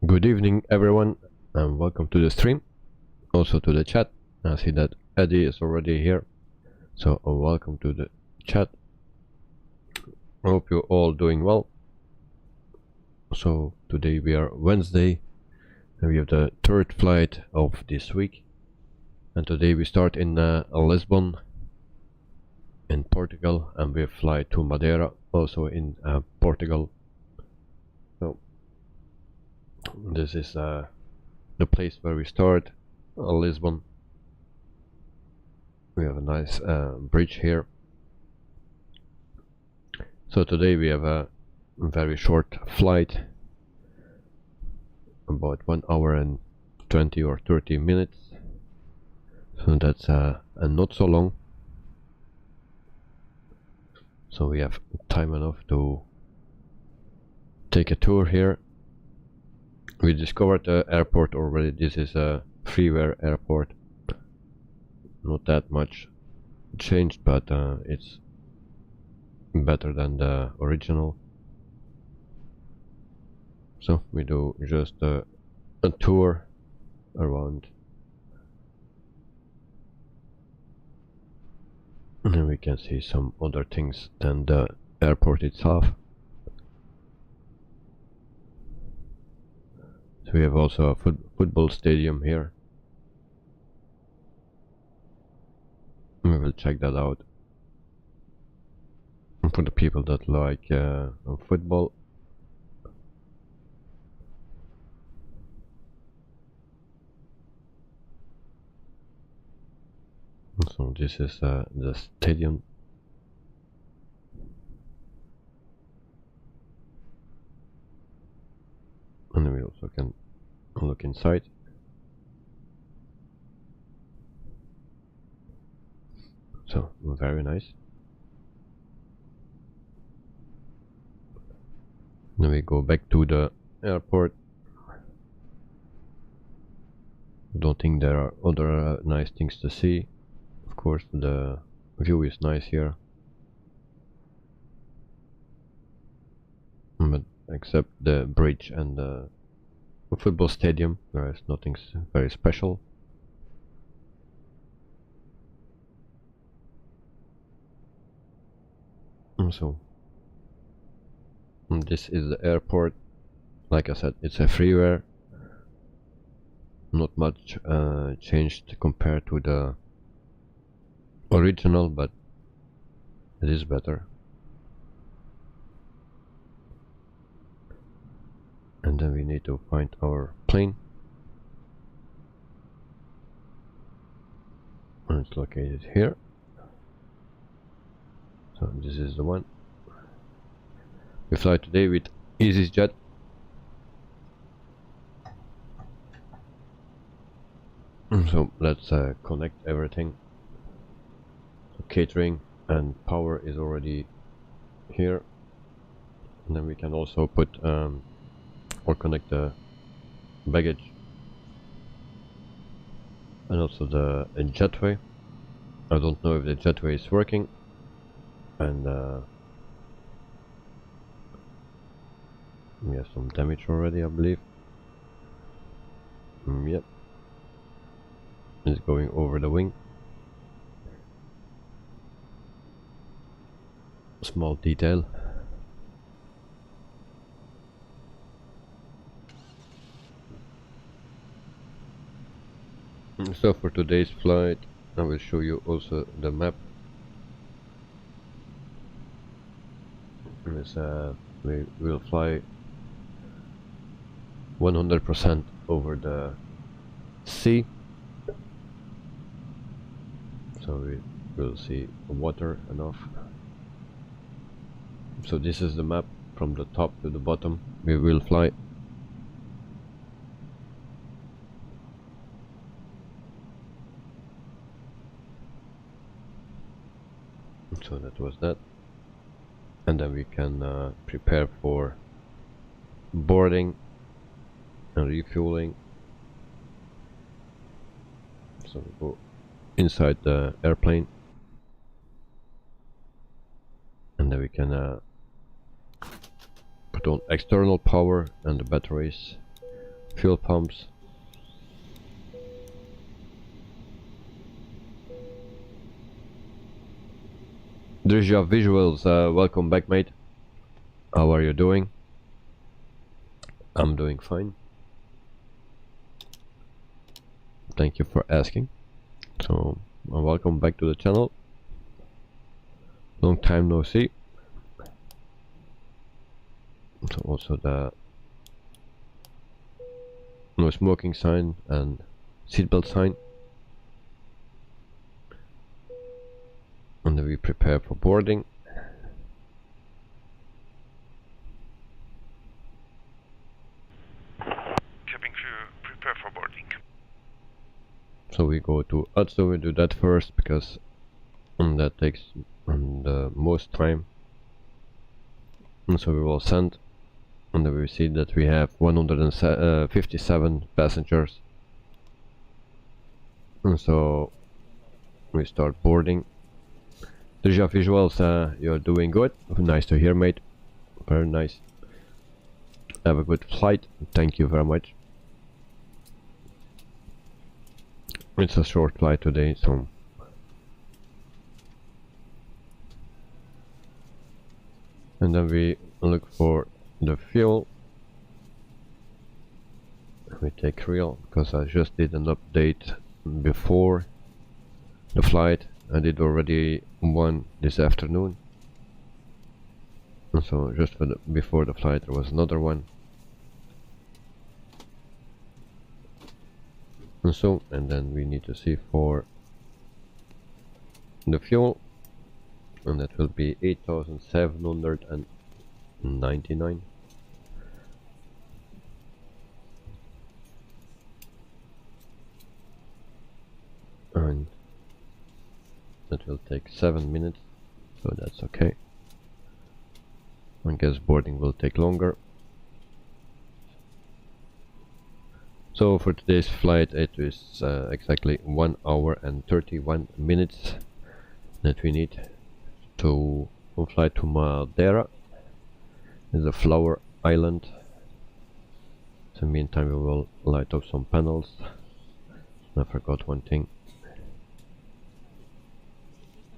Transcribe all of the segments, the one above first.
Good evening everyone and welcome to the stream, also to the chat. I see that Eddie is already here, so welcome to the chat. I hope you're all doing well. So today we are Wednesday and we have the third flight of this week, and today we start in Lisbon in Portugal and we fly to Madeira, also in Portugal. So this is the place where we start, Lisbon. We have a nice bridge here. So today we have a very short flight, about 1 hour and 20 or 30 minutes. So that's not so long. So we have time enough to take a tour here. We discovered the airport already. This is a freeware airport. Not that much changed, but it's better than the original. So we do just a tour around, and then we can see some other things than the airport itself. So we have also a football stadium here. We will check that out for the people that like football. So this is the stadium. And we also can look inside. So very nice. Then we go back to the airport. Don't think there are other nice things to see. Of course, the view is nice here, but except the bridge and the football stadium, there is nothing very special. So this is the airport. Like I said, it's a freeware. Not much changed compared to the original, but it is better. And then we need to find our plane, and it's located here. So this is the one. We fly today with EasyJet. So let's connect everything. So catering and power is already here, and then we can also put or connect the baggage and also the jetway. I don't know if the jetway is working, and we have some damage already, I believe. Yep, it's going over the wing. Small detail. So for today's flight, I will show you also the map. We will fly 100% over the sea, so we will see water enough. So this is the map from the top to the bottom. We will fly. So that was that, and then we can prepare for boarding and refueling. So we go inside the airplane, and then we can put on external power and the batteries fuel pumps. There's your visuals. Welcome back, mate. How are you doing? I'm doing fine. Thank you for asking. So, welcome back to the channel. Long time no see. So also the no smoking sign and seatbelt sign. And then we prepare for boarding. Cabin crew, prepare for boarding. So we go to UTS, we do that first because that takes the most time. And so we will send, and then we see that we have 157 passengers. And so we start boarding. There's your visuals. You're doing good. Nice to hear, mate. Very nice. Have a good flight. Thank you very much. It's a short flight today, so and then we look for the fuel. We take real because I just did an update before the flight. I did already one this afternoon, and so just for before the flight there was another one. And so, and then we need to see for the fuel, and that will be 8,799. And that will take 7 minutes, so that's okay. I guess boarding will take longer. So for today's flight it is exactly 1 hour and 31 minutes that we need to fly to Madeira. It's a flower island. So in the meantime we will light up some panels. I forgot one thing.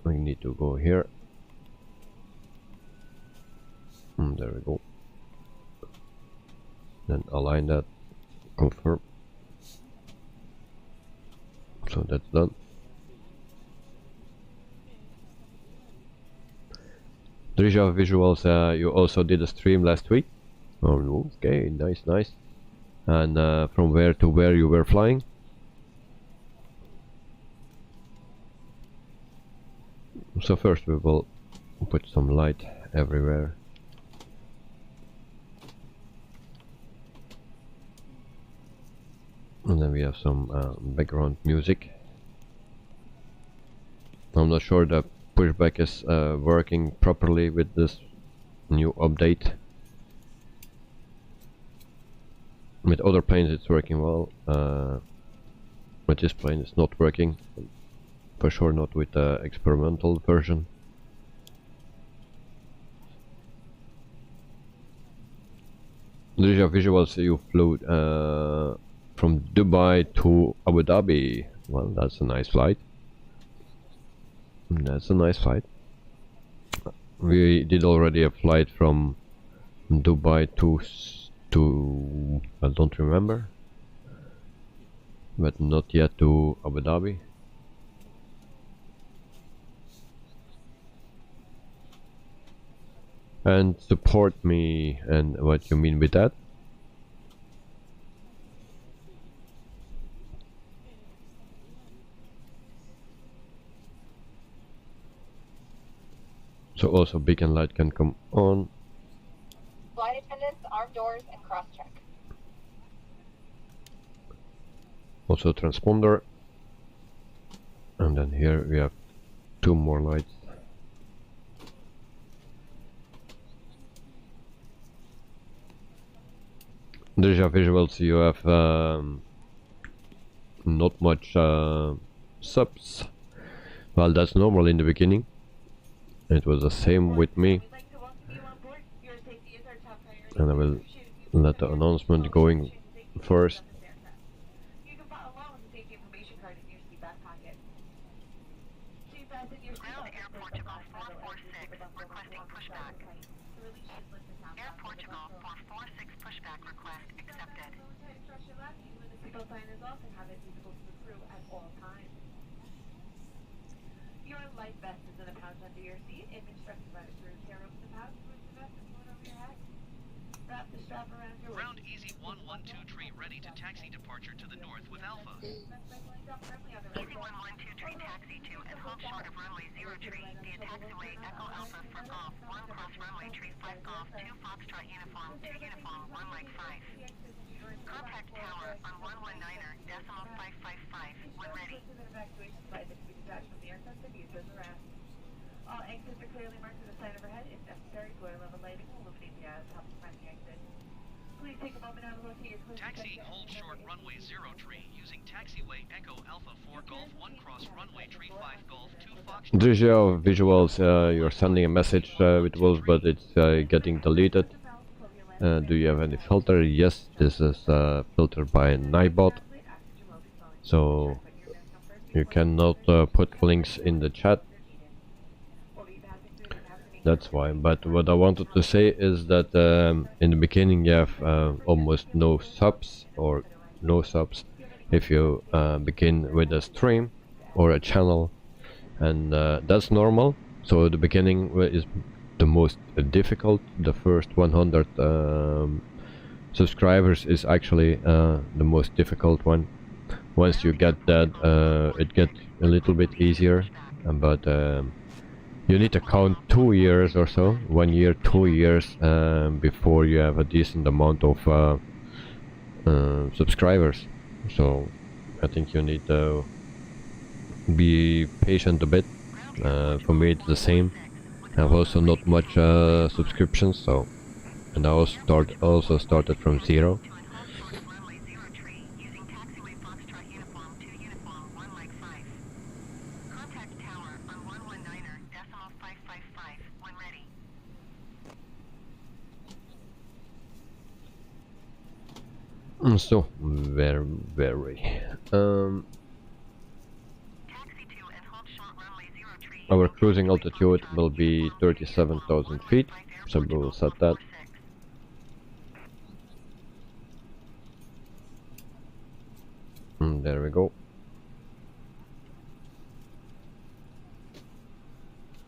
We need to go here. And there we go. Then align that. Confirm. So that's done. There's your visuals. You also did a stream last week. Oh, okay, nice, nice. And from where to where you were flying? So first we will put some light everywhere. And then we have some background music. I'm not sure the pushback is working properly with this new update. With other planes it's working well. With this plane it's not working. For sure not with the experimental version. These are visuals. You flew from Dubai to Abu Dhabi. Well, that's a nice flight. That's a nice flight. We did already a flight from Dubai to I don't remember, but not yet to Abu Dhabi. And support me, and what you mean with that? So also beacon light can come on. Flight attendants, arm doors, and cross-check. Also transponder. And then here we have 2 more lights. There's your visuals. You have not much subs. Well, that's normal in the beginning. It was the same with me. And I will let the announcement going first. You can follow along with the safety information card in your seat back pocket. Please fasten your seatbelt. Air Portugal 446, requesting pushback. Air Portugal 446, pushback request accepted. Seatbelt sign is off and have it visible to the crew at all times. Your life vest is in a pouch under your seat. If instructed by the crew, tear open the pouch, remove the vest, and pull it over your head. Wrap the strap around your waist. Ground Easy 112 tree ready to taxi departure to the north with Alpha. Easy 112 tree taxi to and hold short of runway 0 tree via taxiway Echo Alpha for Golf 1 cross runway tree 5 Golf 2 Foxtrot uniform 2 uniform 1 leg 5. Contact tower on 119er decimal 555 when ready. Evacuation flight that can be detached from the aircraft and used as a ramp. All exits are clearly marked with a sign overhead. If necessary, glow level lighting will illuminate the aisles to help find the exit. Please take a moment now to locate your closest Taxi exit. hold short runway 0 tree using taxiway Echo Alpha 4 Golf 1 cross runway tree 5 Golf 2 Fox. Visuals, you're sending a message with Wolves, but it's getting deleted. Do you have any filter? Yes, this is filtered by Nightbot, so you cannot put links in the chat. That's why. But what I wanted to say is that in the beginning you have almost no subs or no subs if you begin with a stream or a channel, and that's normal. So the beginning is the most difficult. The first 100 subscribers is actually the most difficult one. Once you get that, it gets a little bit easier, but you need to count 2 years or so, 1 year, 2 years before you have a decent amount of subscribers. So I think you need to be patient a bit. For me it's the same. I have also not much subscriptions, so, and I also started from 0. So very our cruising altitude will be 37,000 feet, so we will set that. And there we go.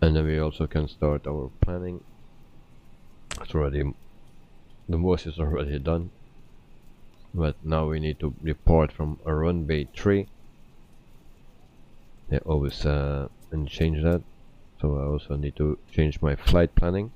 And then we also can start our planning. It's already, the most is already done. But now we need to report from a runway 3. They always change that, so I also need to change my flight planning.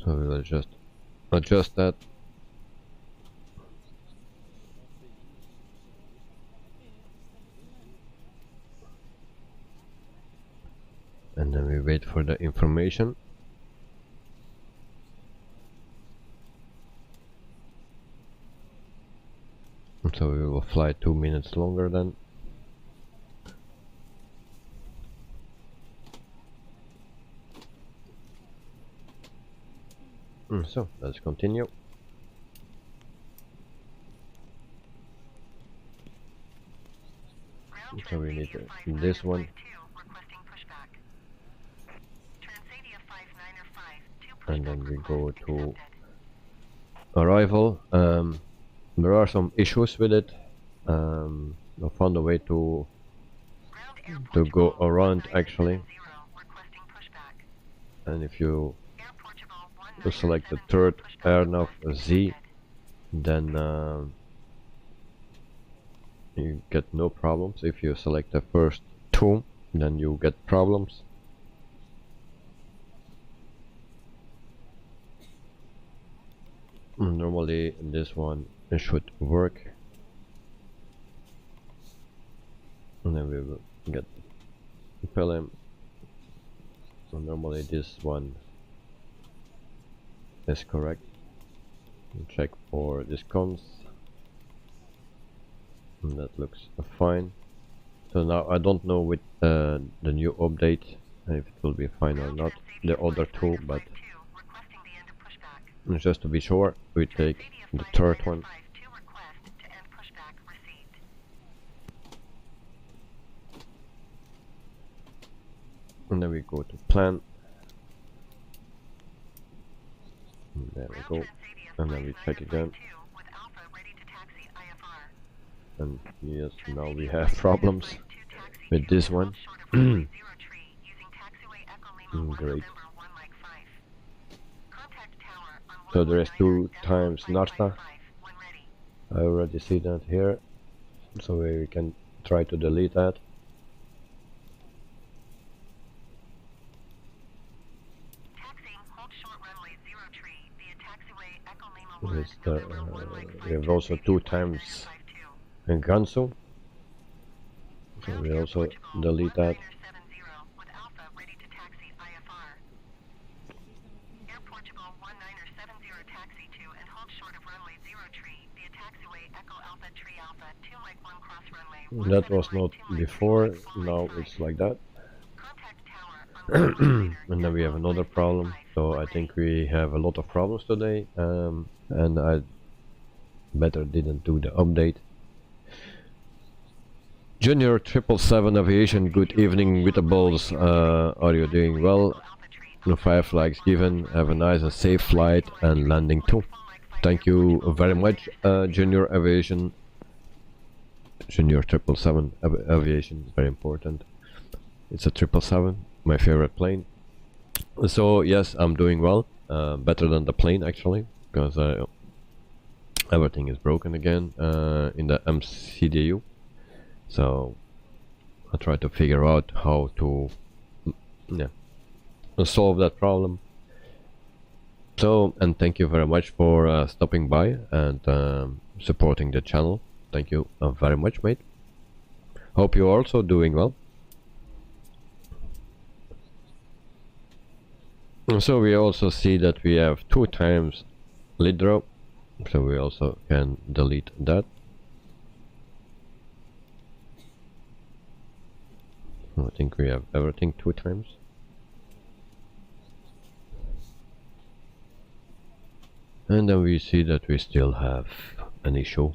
So we will just adjust that. And then we wait for the information. So we will fly 2 minutes longer then. So let's continue. So we need this one. And then we go to arrival. There are some issues with it. I found a way to go around actually. And if you select the third airnav Z, then you get no problems. If you select the first two, then you get problems. Normally this one should work, and then we will get film. So normally this one is correct. check for this cons, and that looks fine. So now I don't know with the new update if it will be fine or not, the other two, but just to be sure, we take the third one. And then we go to plan. And there we go. And then we check again. And yes, now we have problems with this one. Great. So there is 2 times NARTA. I already see that here. So we can try to delete that. We have also 2 times Gansu. So we also delete that. That was not before, now it's like that. And then we have another problem, so I think we have a lot of problems today, and I better didn't do the update. Junior 777 Aviation, good evening with the balls, are you doing well? 5 flags given, have a nice and safe flight and landing too. Thank you very much, Junior Aviation. Junior 777 Aviation, very important. It's a 777, my favorite plane. So yes, I'm doing well, better than the plane actually, because everything is broken again in the MCDU. So I try to figure out how to solve that problem. So, and thank you very much for stopping by and supporting the channel. Thank you very much, mate. Hope you're also doing well. So we also see that we have 2 times lid draw, so we also can delete that. I think we have everything 2 times. And then we see that we still have an issue.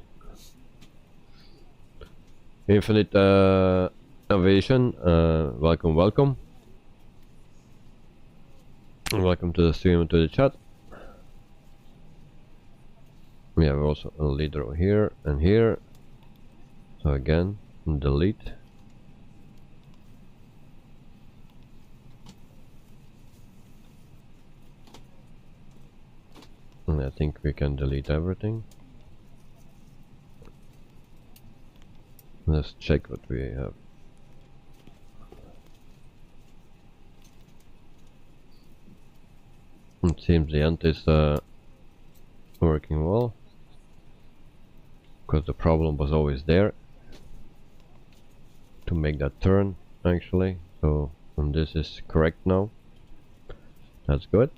Infinite Aviation, welcome, welcome. Welcome to the stream and to the chat. We have also a leader here and here. So again, delete. And I think we can delete everything. Let's check what we have. It seems the ant is working well, because the problem was always there to make that turn actually. So and this is correct now. That's good.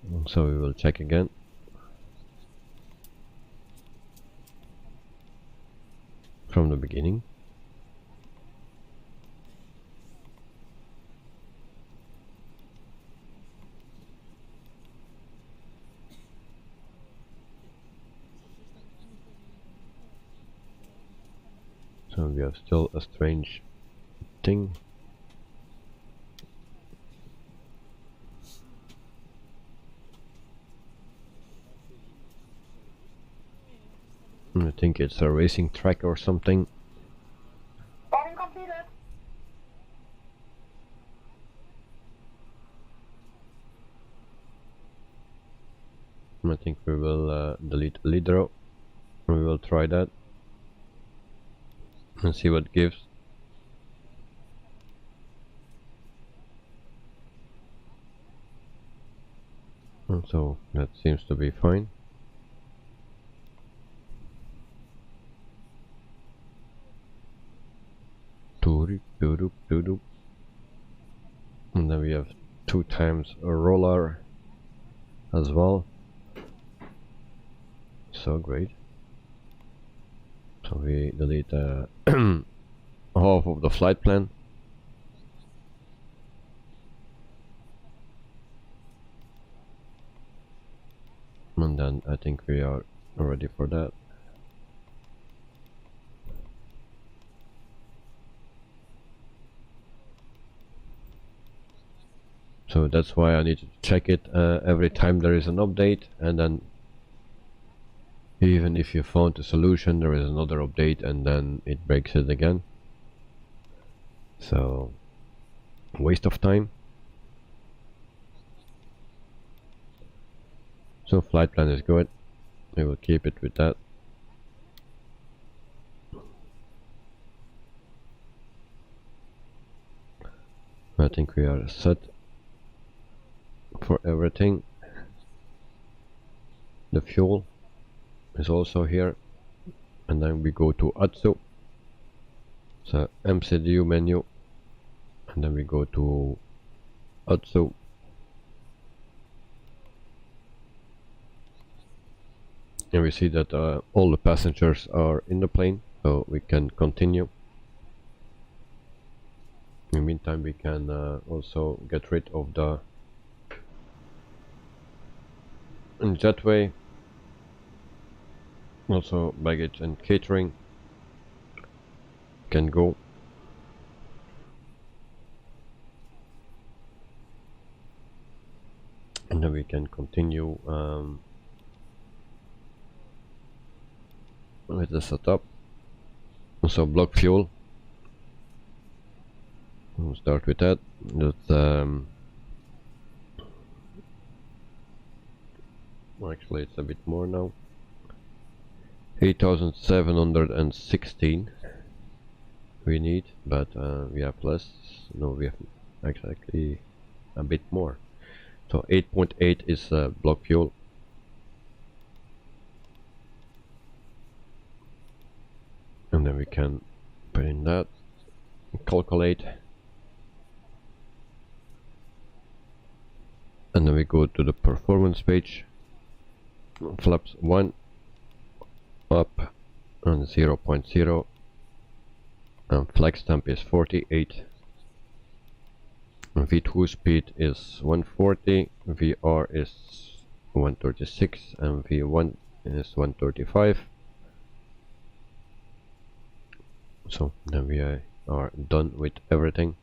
And so we will check again. From the beginning. So we have still a strange thing. I think it's a racing track or something. Boarding completed. I think we will delete leader. We will try that and see what gives. And so that seems to be fine. And then we have 2 times a roller. as well. So great. So we delete half of the flight plan. And then I think we are ready for that. So that's why I need to check it every time there is an update, and then even if you found a solution, there is another update and then it breaks it again. So waste of time. So flight plan is good. We will keep it with that. I think we are set for everything. The fuel is also here, and then we go to ATSU, so MCDU menu, and then we go to ATSU, and we see that all the passengers are in the plane, so we can continue. In the meantime, we can also get rid of the jetway, also baggage and catering can go. And then we can continue with the setup. Also block fuel. We'll start with that. Actually it's a bit more now. 8,716 we need, but we have less. No, we have exactly a bit more. So 8.8 is block fuel. And then we can put in that, calculate, and then we go to the performance page. Flaps 1 up and 0.0, and flex temp is 48, V2 speed is 140, VR is 136, and V1 is 135. So then we are done with everything.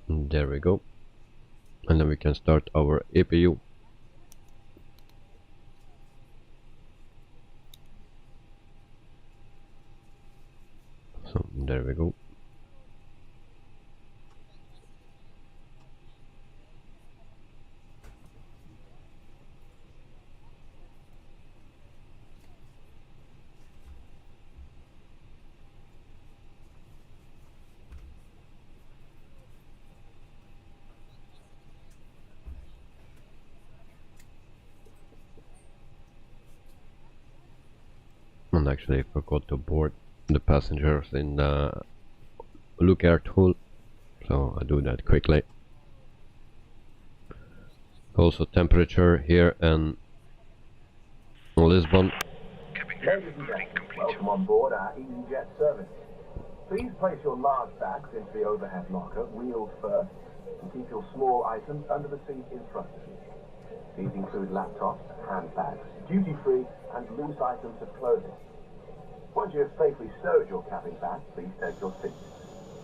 And there we go. And then we can start our APU. So there we go. And actually I forgot to board the passengers in the lookout tool, so I do that quickly. Also temperature here in Lisbon. Ladies and gentlemen, welcome on board our EasyJet service. Please place your large bags into the overhead locker, wheels first, and keep your small items under the seat in front of you. These include laptops, handbags, duty-free, and loose items of clothing. Once you have safely stowed your cabin bag, please take your seat.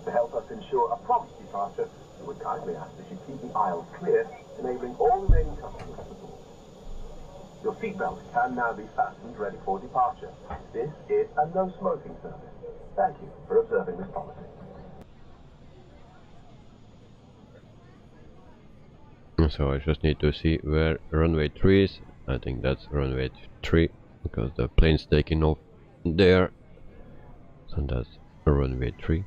To help us ensure a prompt departure, we would kindly ask that you keep the aisles clear, enabling all remaining customers to board. Your seatbelt can now be fastened ready for departure. This is a no-smoking service. Thank you for observing this policy. So I just need to see where runway 3 is. I think that's runway 3 because the plane's taking off there. So that's runway 3.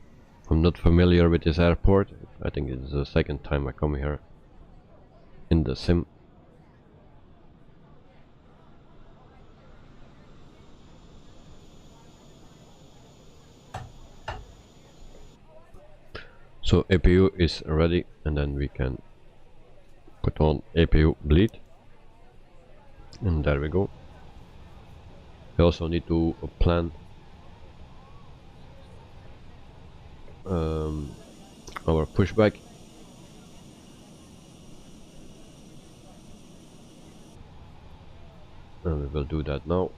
I'm not familiar with this airport. I think it's the second time I come here in the sim. So APU is ready, and then we can put on APU bleed, and there we go. We also need to plan our pushback. And we will do that now.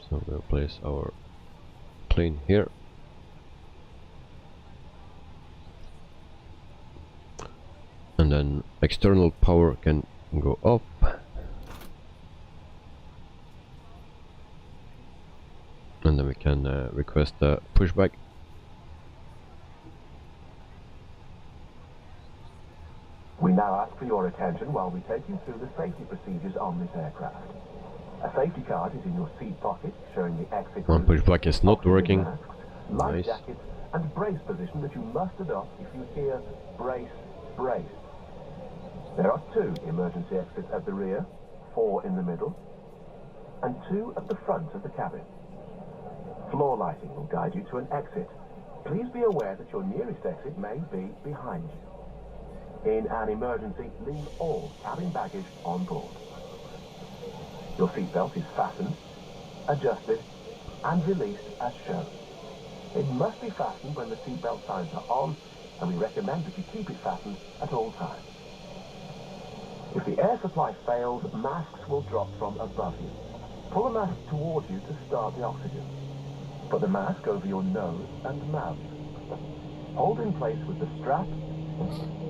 So we'll place our plane here. And then external power can go up. And then we can request a pushback. We now ask for your attention while we take you through the safety procedures on this aircraft. A safety card is in your seat pocket, showing the exit One route, pushback is not oxygen working. masks, life Nice. jackets, and brace position that you must adopt if you hear brace, brace. There are 2 emergency exits at the rear, 4 in the middle, and 2 at the front of the cabin. Floor lighting will guide you to an exit. Please be aware that your nearest exit may be behind you. In an emergency, leave all cabin baggage on board. Your seatbelt is fastened, adjusted, and released as shown. It must be fastened when the seatbelt signs are on, and we recommend that you keep it fastened at all times. If the air supply fails, masks will drop from above you. Pull a mask towards you to start the oxygen. Put the mask over your nose and mouth. Hold in place with the strap.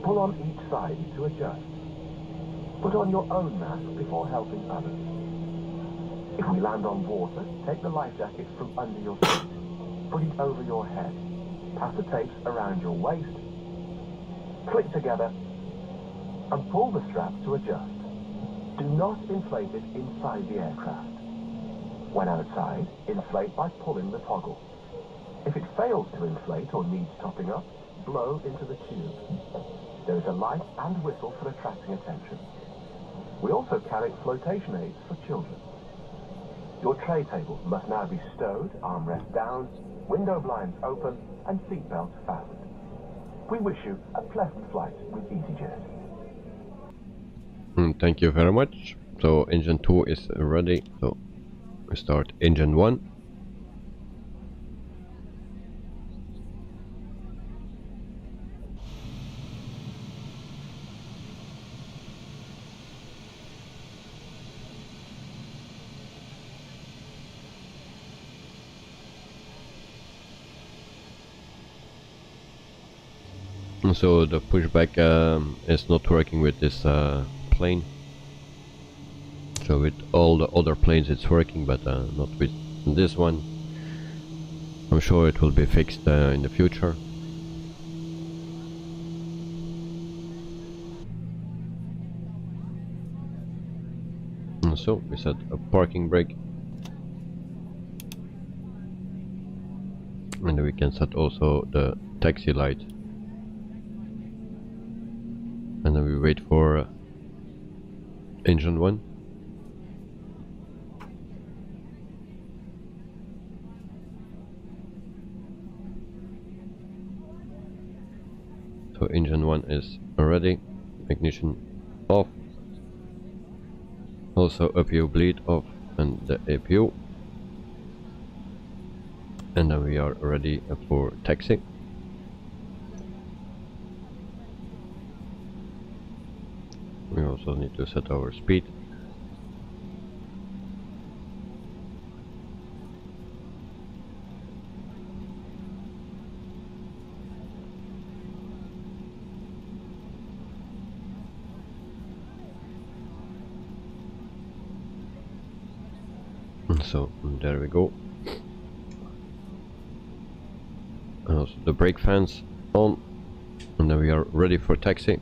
Pull on each side to adjust. Put on your own mask before helping others. If we land on water, take the life jacket from under your seat. Put it over your head. Pass the tapes around your waist. Click together and pull the strap to adjust. Do not inflate it inside the aircraft. When outside, inflate by pulling the toggle. If it fails to inflate or needs topping up, blow into the tube. There is a light and whistle for attracting attention. We also carry flotation aids for children. Your tray table must now be stowed, armrest down, window blinds open, and seatbelt fastened. We wish you a pleasant flight with EasyJet. Thank you very much. So engine 2 is ready. So we start engine 1. So the pushback is not working with this plane. So with all the other planes it's working, but not with this one. I'm sure it will be fixed in the future. And so we set a parking brake. And then we can set also the taxi light. And then we wait for engine 1. So engine 1 is ready, ignition off, also APU bleed off and the APU, and then we are ready for taxi. We also need to set our speed. So there we go. And also the brake fans on, and then we are ready for taxi.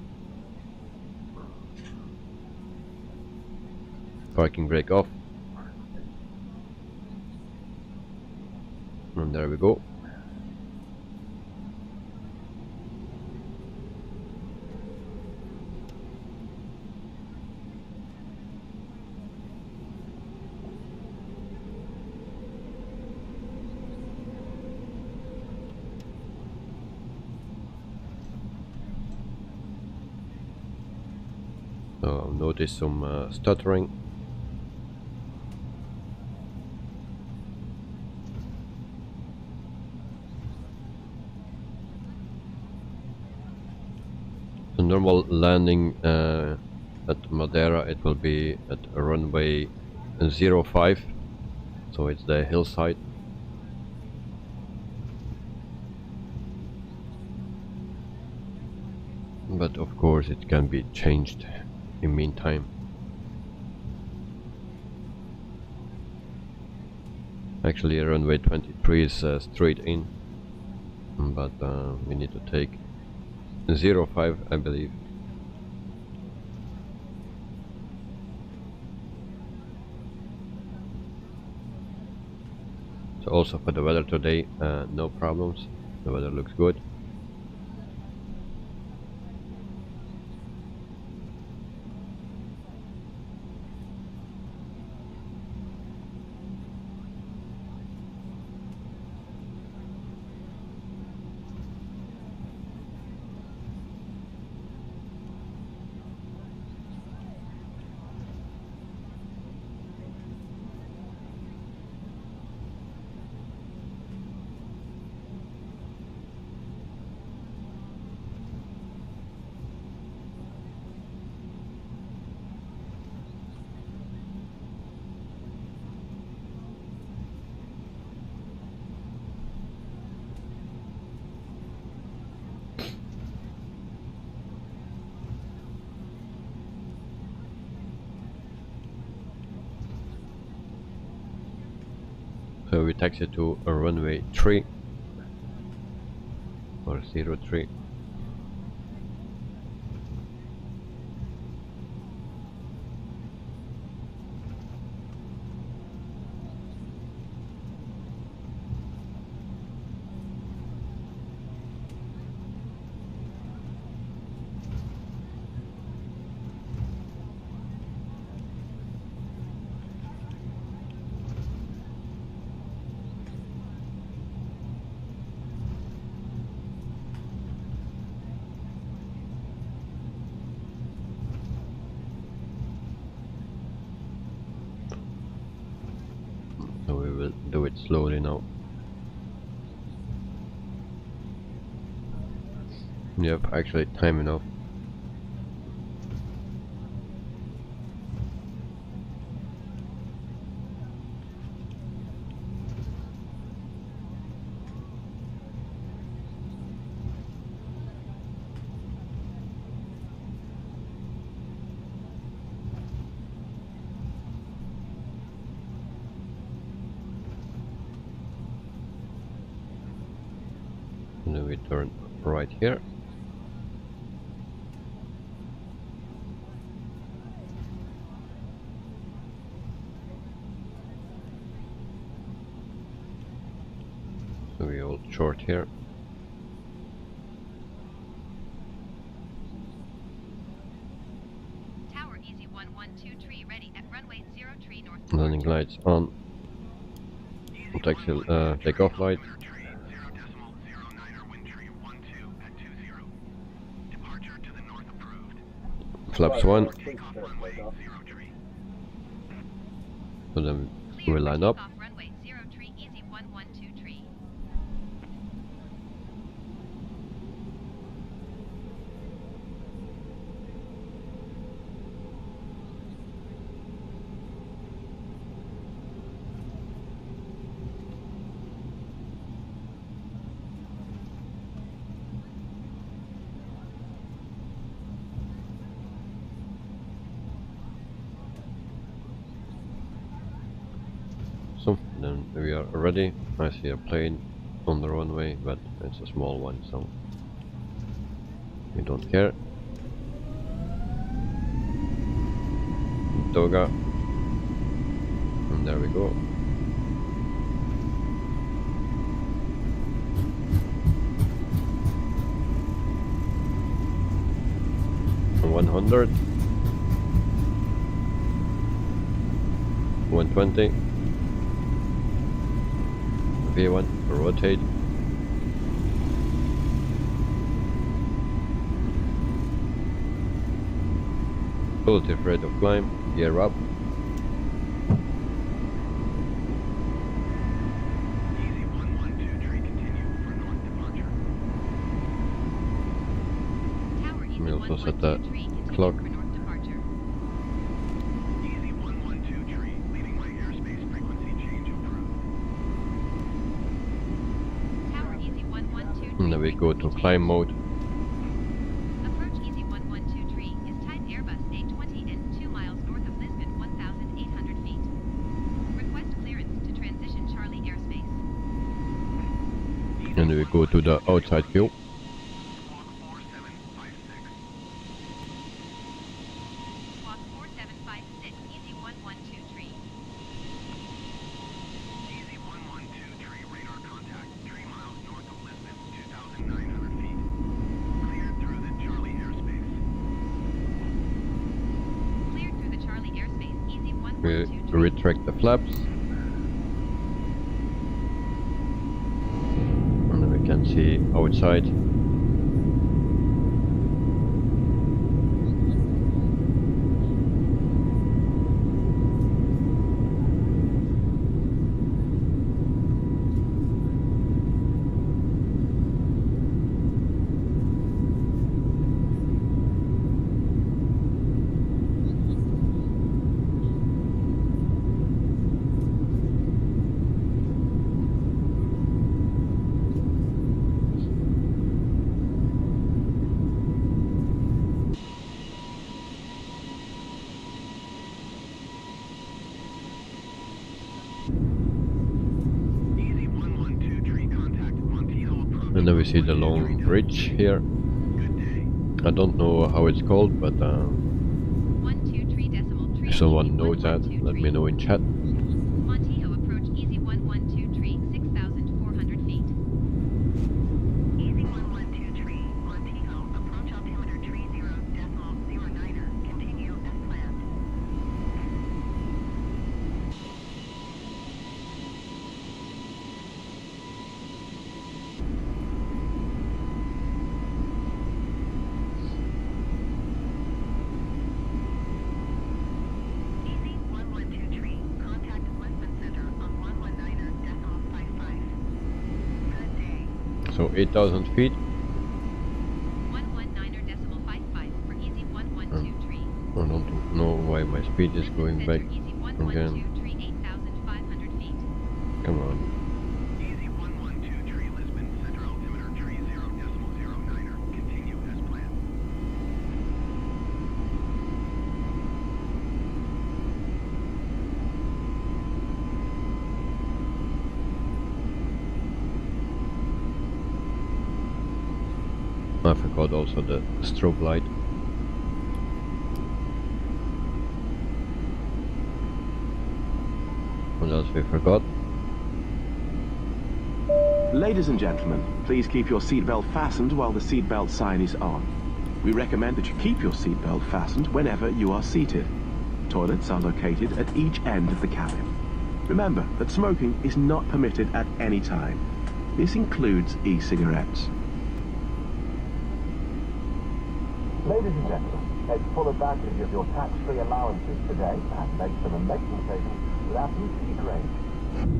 Parking brake off, and there we go. So notice some stuttering. The normal landing at Madeira, it will be at runway 05, so it's the hillside. But of course it can be changed in meantime. Actually runway 23 is straight in, but we need to take 05, I believe. So also for the weather today, no problems, the weather looks good. So we taxi to a runway 3 or 03. So we will do it slowly now. Yep, actually time enough. And then we turn right here. So we hold short here. Tower easy 1123 ready at runway 03 north. Landing lights on. Taxi, takeoff light. Flaps 1. So then we line up. Runway 03 easy 1123. So then we are ready. I see a plane on the runway, but it's a small one, so we don't care. Toga, and there we go. And 100, 120. V1, rotate. Relative rate of climb, gear up. Easy 112 tree, continue for north departure. Tower easy We also set 112 the tree, continue clock. for north departure. Easy 112 tree, leaving my airspace frequency change approved. Tower easy 112 tree. And then we go to climb mode. Approach easy 112 tree is type Airbus A220 and 2 miles north of Lisbon, 1,800 feet. Request clearance to transition Charlie airspace. And we go to the outside view. Squawk 4756, easy 112 tree. Easy 112 tree, radar contact, 3 miles north of Lisbon, 2,900 feet. Cleared through the Charlie airspace. Cleared through the Charlie airspace, easy We 112 tree. retract the flaps. And then we can see outside. Easy 112 tree, contact, Montijo approach. And then we see the long bridge here. Good day. I don't know how it's called, but 12 tree decimal tree. if someone easy knows that, 112 let tree. me know in chat. Montijo approach easy 112 tree, 6,400 feet. Easy 112 tree, Montijo, approach altimeter tree 0.09er, continue as planned. Easy 112 tree, contact Lisbon Center on 119er.55. Good day. So 8,000 feet. 119er.55 for easy 112 tree. I don't know why my speed is going back Easy again. 112 tree, 8,500 feet. Come on. Easy 112 tree, Lisbon Center altimeter tree 0.09er, continue as planned. I forgot also the strobe light. What else we forgot? Ladies and gentlemen, please keep your seatbelt fastened while the seatbelt sign is on. We recommend that you keep your seatbelt fastened whenever you are seated. Toilets are located at each end of the cabin. Remember that smoking is not permitted at any time. This includes e-cigarettes. Ladies and gentlemen, take full advantage of your tax-free allowances today and make some amazing savings with our boutique range.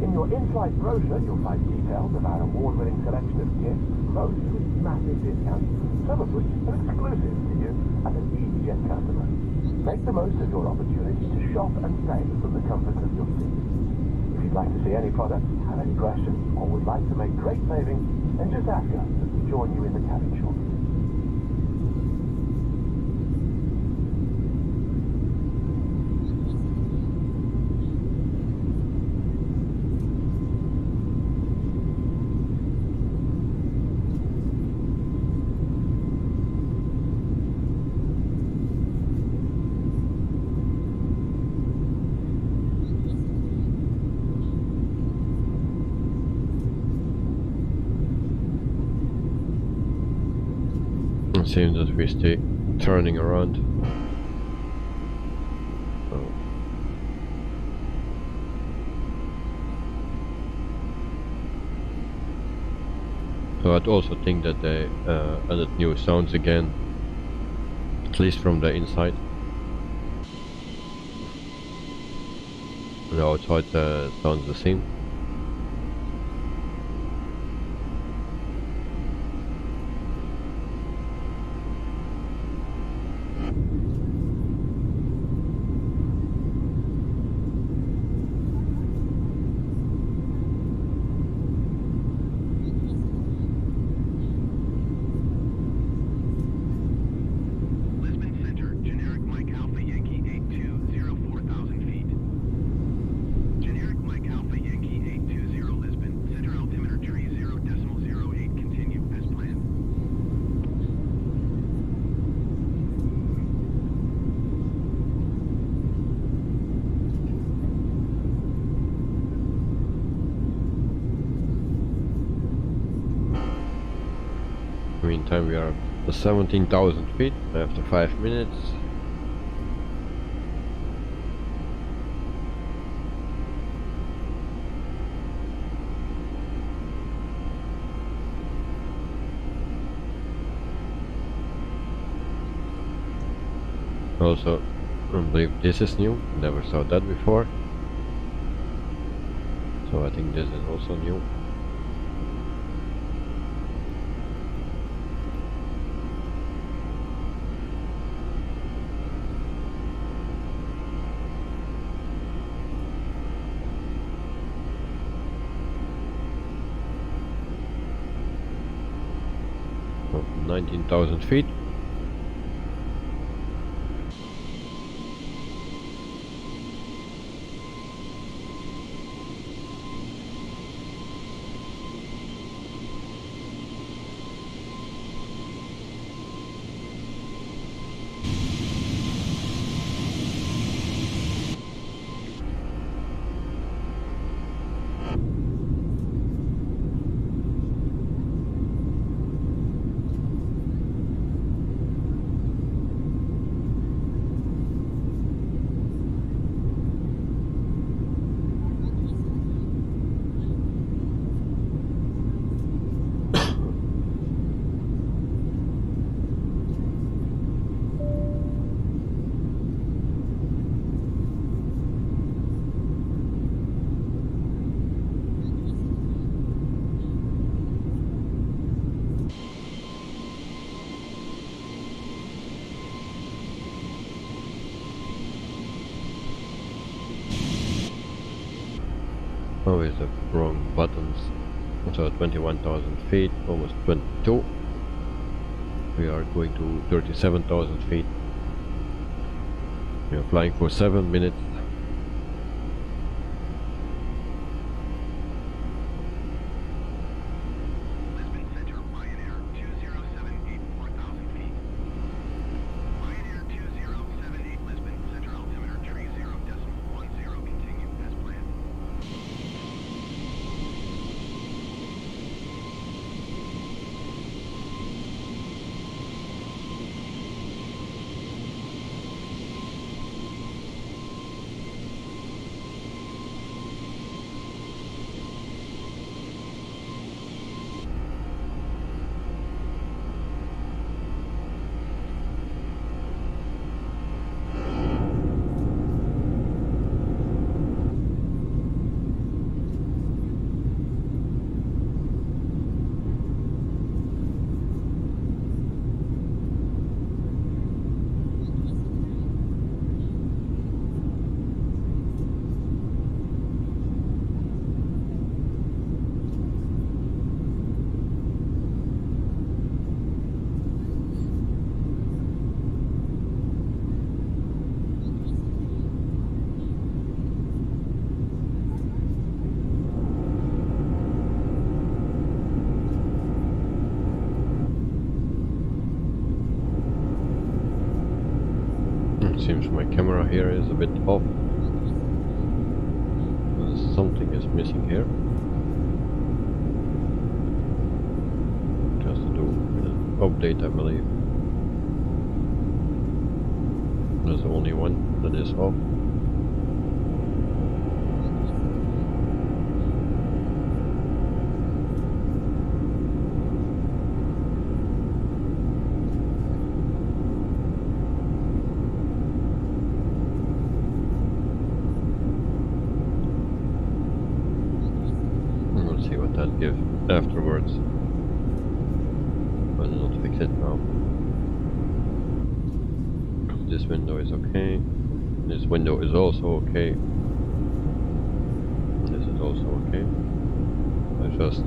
In your in-flight brochure, you'll find details of our award-winning selection of gifts, most with massive discounts, some of which are exclusive to you as an EasyJet customer. Make the most of your opportunity to shop and save from the comfort of your seat. If you'd like to see any products, have any questions, or would like to make great savings, then just ask us as we join you in the cabin shortly. It seems that we stay turning around. So I'd also think that they added new sounds again, at least from the inside. and outside sounds the same. Lisbon Center, generic Mike Alpha Yankee 82, 4,000 feet. Generic Mike Alpha Yankee 820 Lisbon, center altimeter tree 0.08, continue as planned. Meantime, we are at 17,000 feet after 5 minutes. Also, I believe this is new, never saw that before. So I think this is also new. So 19,000 feet. Always the wrong buttons. So 21,000 feet, almost 22. We are going to 37,000 feet. We are flying for 7 minutes. Lisbon Center, Pioneer 2078, 4,000 feet. Pioneer 2078 Lisbon, center altimeter tree 0.10, continue as planned. Seems my camera here is a bit off. Something is missing here. Just to do an update, I believe. There's only one that is off. command give afterwards. But I'll not fix it now. This window is okay. This window is also okay. And this is also okay. I just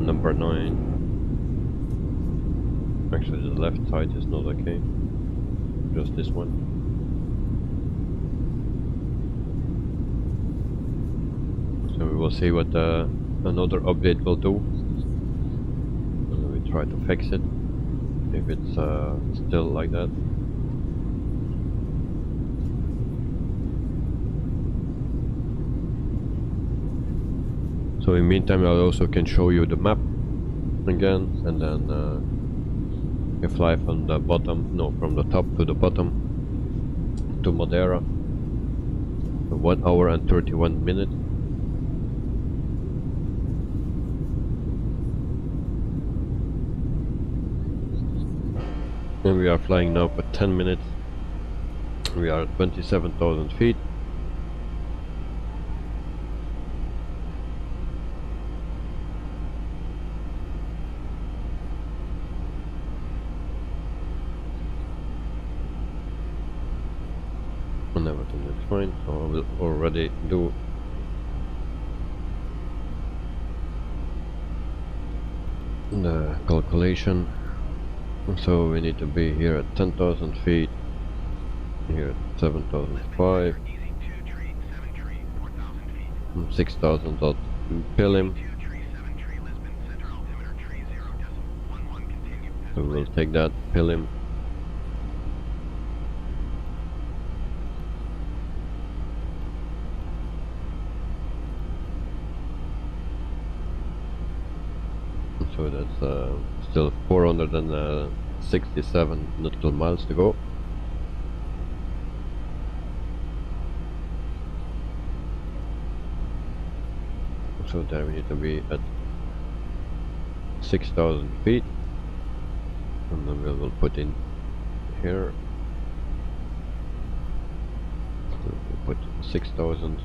number 9. Actually, the left side is not okay. Just this one. So we will see what another update will do. And we try to fix it if it's still like that. So in the meantime, I also can show you the map again, and then you fly from the bottom, no, from the top to the bottom to Madeira. 1 hour and 31 minutes. And we are flying now for 10 minutes. We are at 27,000 feet. And everything looks fine, so I will already do the calculation. So we need to be here at 10,000 feet, here at 7,005, 6,000 dot Pilim. So we'll take that Pilim. So that's still 467 nautical miles to go. So there we need to be at 6,000 feet, and then we will put in here. So we'll put 6,000.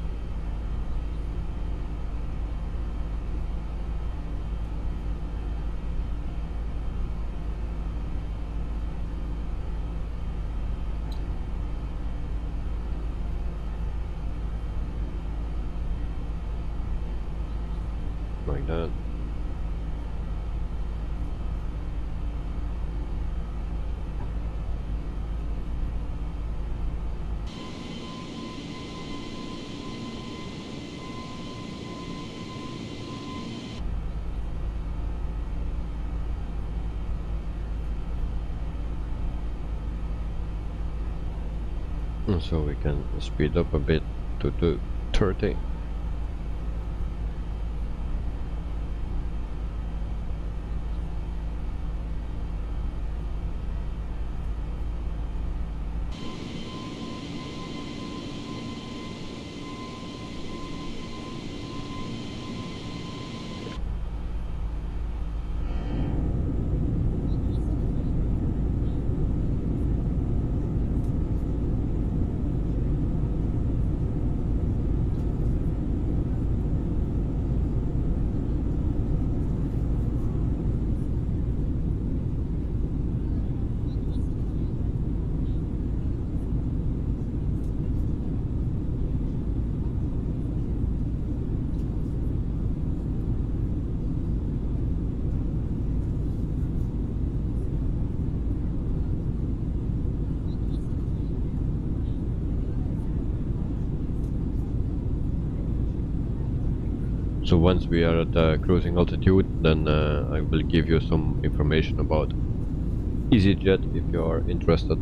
Like that. And so we can speed up a bit to 30. So once we are at cruising altitude, then I will give you some information about EasyJet if you are interested.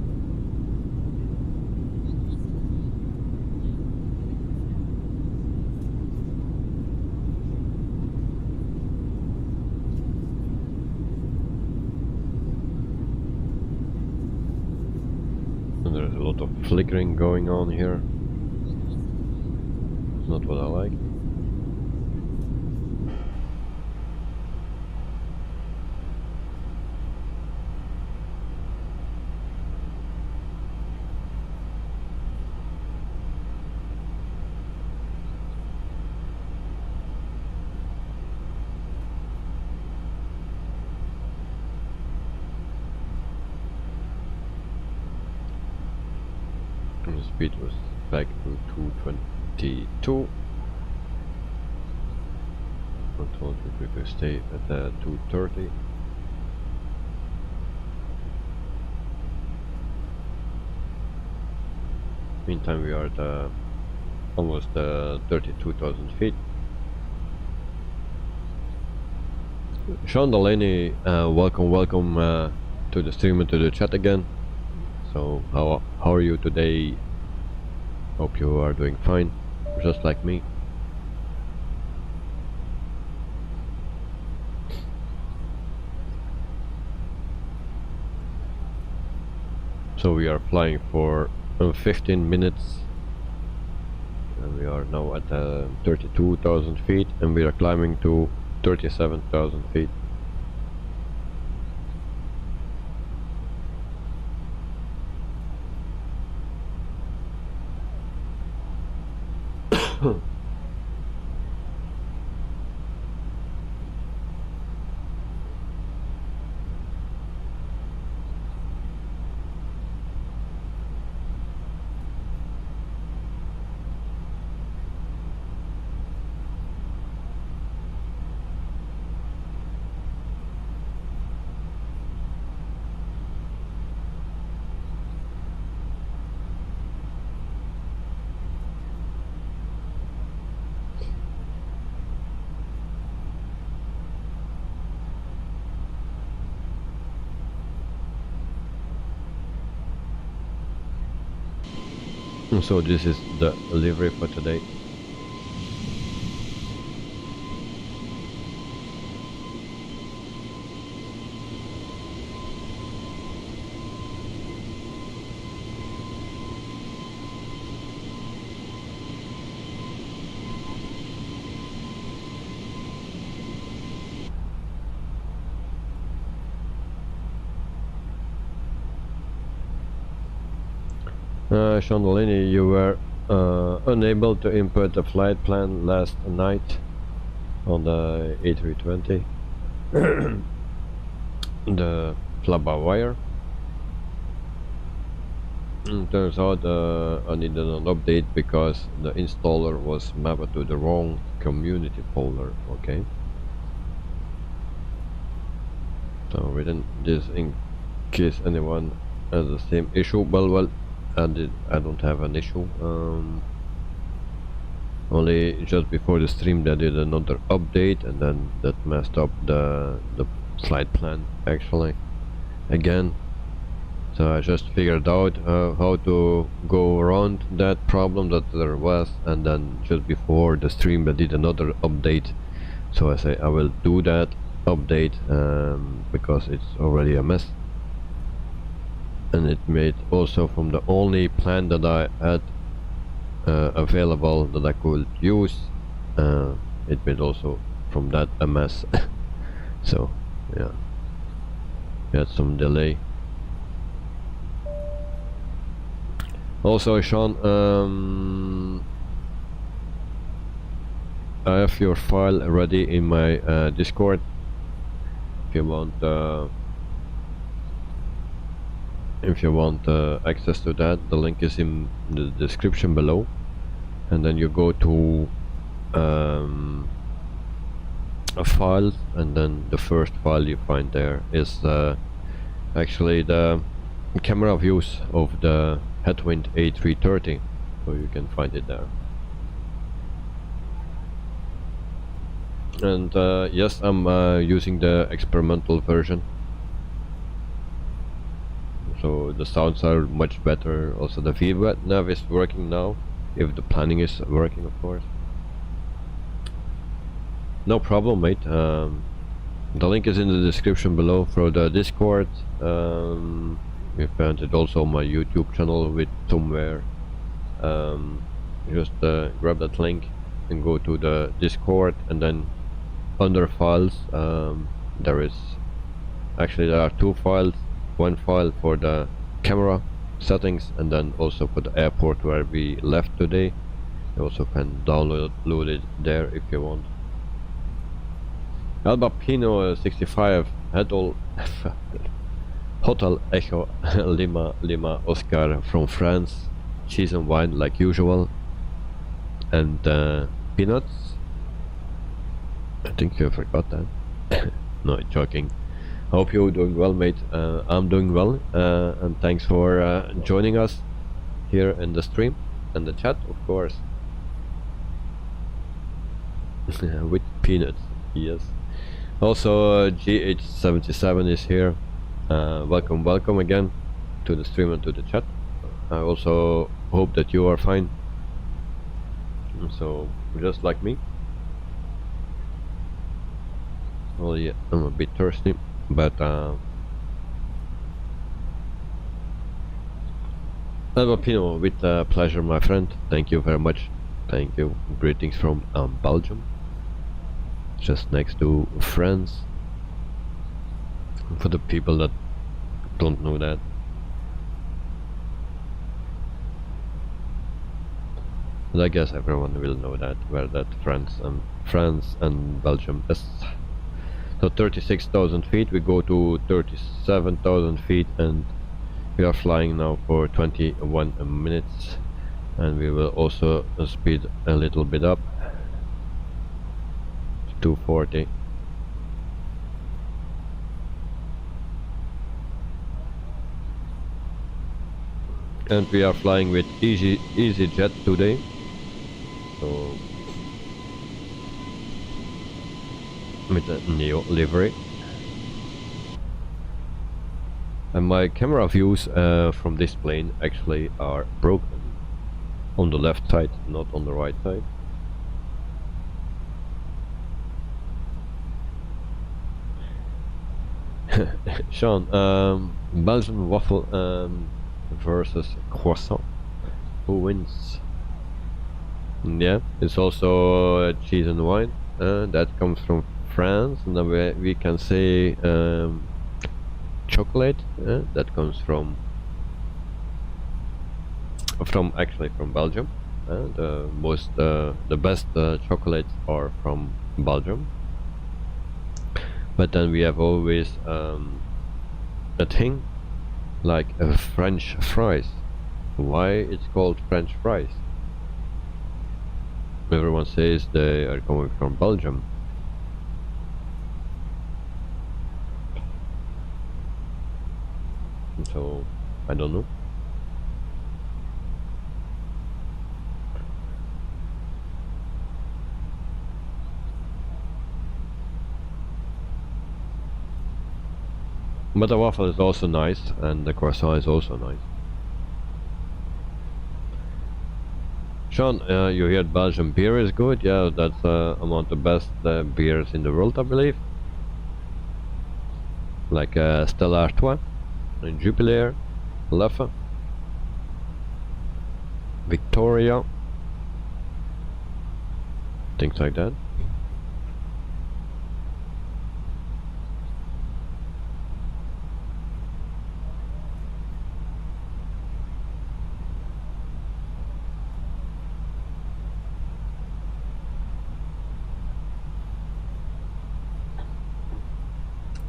And there's a lot of flickering going on here. It's not what I like. and the speed was back to 222. I told you we could stay at 230. Meantime, we are at almost 32,000 feet. Sean Delaney, welcome to the stream and to the chat again. So how are you today? Hope you are doing fine, just like me. So we are flying for 15 minutes and we are now at 32,000 feet and we are climbing to 37,000 feet. So this is the livery for today. Sean Delaney, you were unable to input the flight plan last night on the A320, the flybywire. Turns out I needed an update because the installer was mapped to the wrong community folder. Okay, so within this, in case anyone has the same issue, well, I don't have an issue. Only just before the stream they did another update and then that messed up the flight plan actually again. So I just figured out how to go around that problem that there was, and then just before the stream I did another update. So I say I will do that update because it's already a mess. And it made also from the only plan that I had available that I could use, it made also from that a mess. So yeah, we had some delay. Also, Sean, I have your file ready in my Discord. If you want access to that, the link is in the description below, and then you go to a file, and then the first file you find there is actually the camera views of the Headwind A330, so you can find it there. And yes, I'm using the experimental version, so the sounds are much better. Also the feedback nav is working now, if the planning is working, of course. No problem, mate. The link is in the description below for the Discord. You found it also on my YouTube channel with somewhere. Just grab that link and go to the Discord, and then under files there are two files. One file for the camera settings, and then also for the airport where we left today. You also can download it there if you want. Alba Pino 65 Hotel Echo Lima Oscar from France. cheese and wine like usual, and peanuts. I think you forgot that. No, joking. Hope you're doing well, mate. I'm doing well, and thanks for joining us here in the stream and the chat, of course. With peanuts, yes. Also, GH77 is here. Welcome again to the stream and to the chat. I also hope that you are fine. So, just like me. Well, yeah, I'm a bit thirsty, but Alvapino, with pleasure, my friend. Thank you very much. Thank you. Greetings from Belgium, just next to France. For the people that don't know that, but I guess everyone will know that, where that France and Belgium is. So 36,000 feet, we go to 37,000 feet, and we are flying now for 21 minutes, and we will also speed a little bit up to 240. And we are flying with EasyJet today, so with a Neo livery. And my camera views from this plane actually are broken on the left side, not on the right side. Sean, Belgian waffle versus croissant, who wins? Yeah, it's also cheese and wine, that comes from France, and then we can say chocolate, that comes from actually from Belgium. The best chocolates are from Belgium. But then we have always a thing like French fries. Why it's called French fries? Everyone says they are coming from Belgium. So I don't know. But the waffle is also nice, and the croissant is also nice. Sean, you heard Belgian beer is good? Yeah, that's among the best beers in the world, I believe. Like Stella Artois, and Jupiler, Leffe, Victoria, things like that.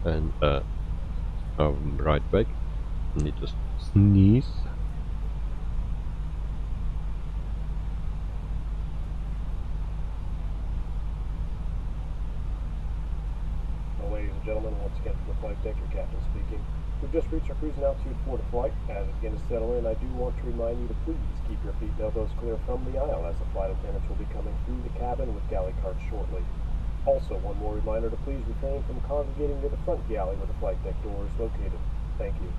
And I'm right back. Need to sneeze. Well, ladies and gentlemen, once again from the flight deck, your captain speaking. We've just reached our cruising altitude for the flight. As it begins to settle in, I do want to remind you to please keep your feet and elbows clear from the aisle, as the flight attendants will be coming through the cabin with galley carts shortly. Also, one more reminder to please refrain from congregating near the front galley where the flight deck door is located. Thank you.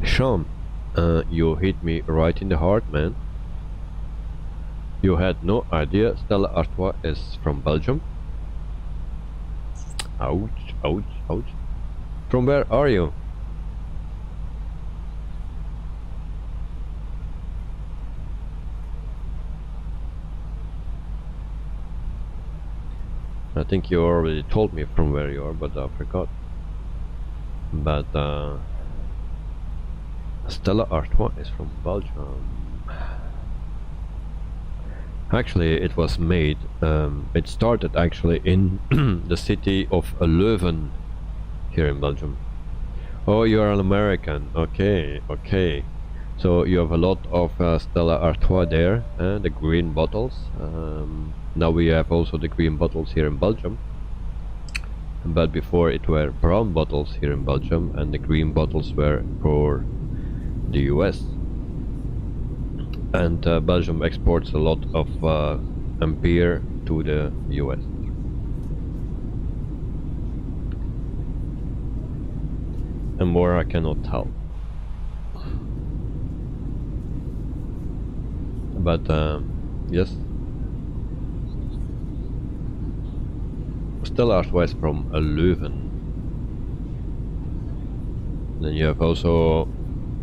Sean, you hit me right in the heart, man. You had no idea Stella Artois is from Belgium? Ouch, ouch, ouch. From where are you? I think you already told me from where you are, but I forgot. But Stella Artois is from Belgium. Actually, it was made, it started actually in the city of Leuven, here in Belgium. Oh, you are an American. Okay, okay. So you have a lot of Stella Artois there, the green bottles. Now we have also the green bottles here in Belgium. But before it were brown bottles here in Belgium, and the green bottles were for the US. And Belgium exports a lot of beer to the US. And more I cannot tell. But yes, Stella Artois is from Leuven. Then you have also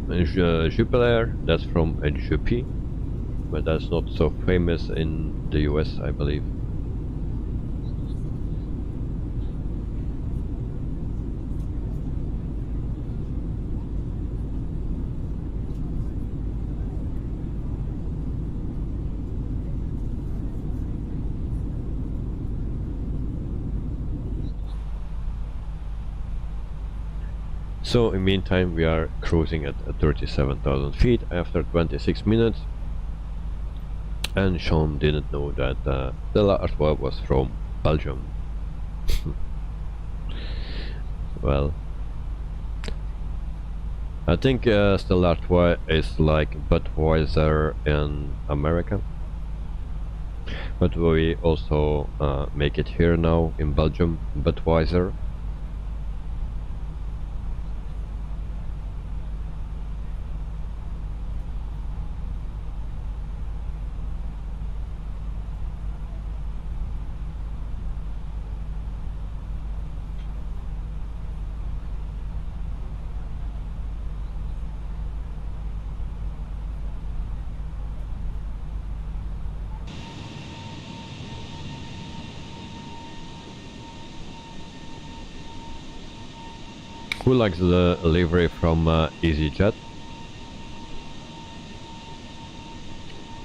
Jupiler, that's from Juppie, but that's not so famous in the US, I believe. So in meantime we are cruising at 37,000 feet after 26 minutes, and Sean didn't know that Stella Artois was from Belgium. Well, I think Stella Artois is like Budweiser in America, but we also make it here now in Belgium, Budweiser. Who likes the livery from EasyJet?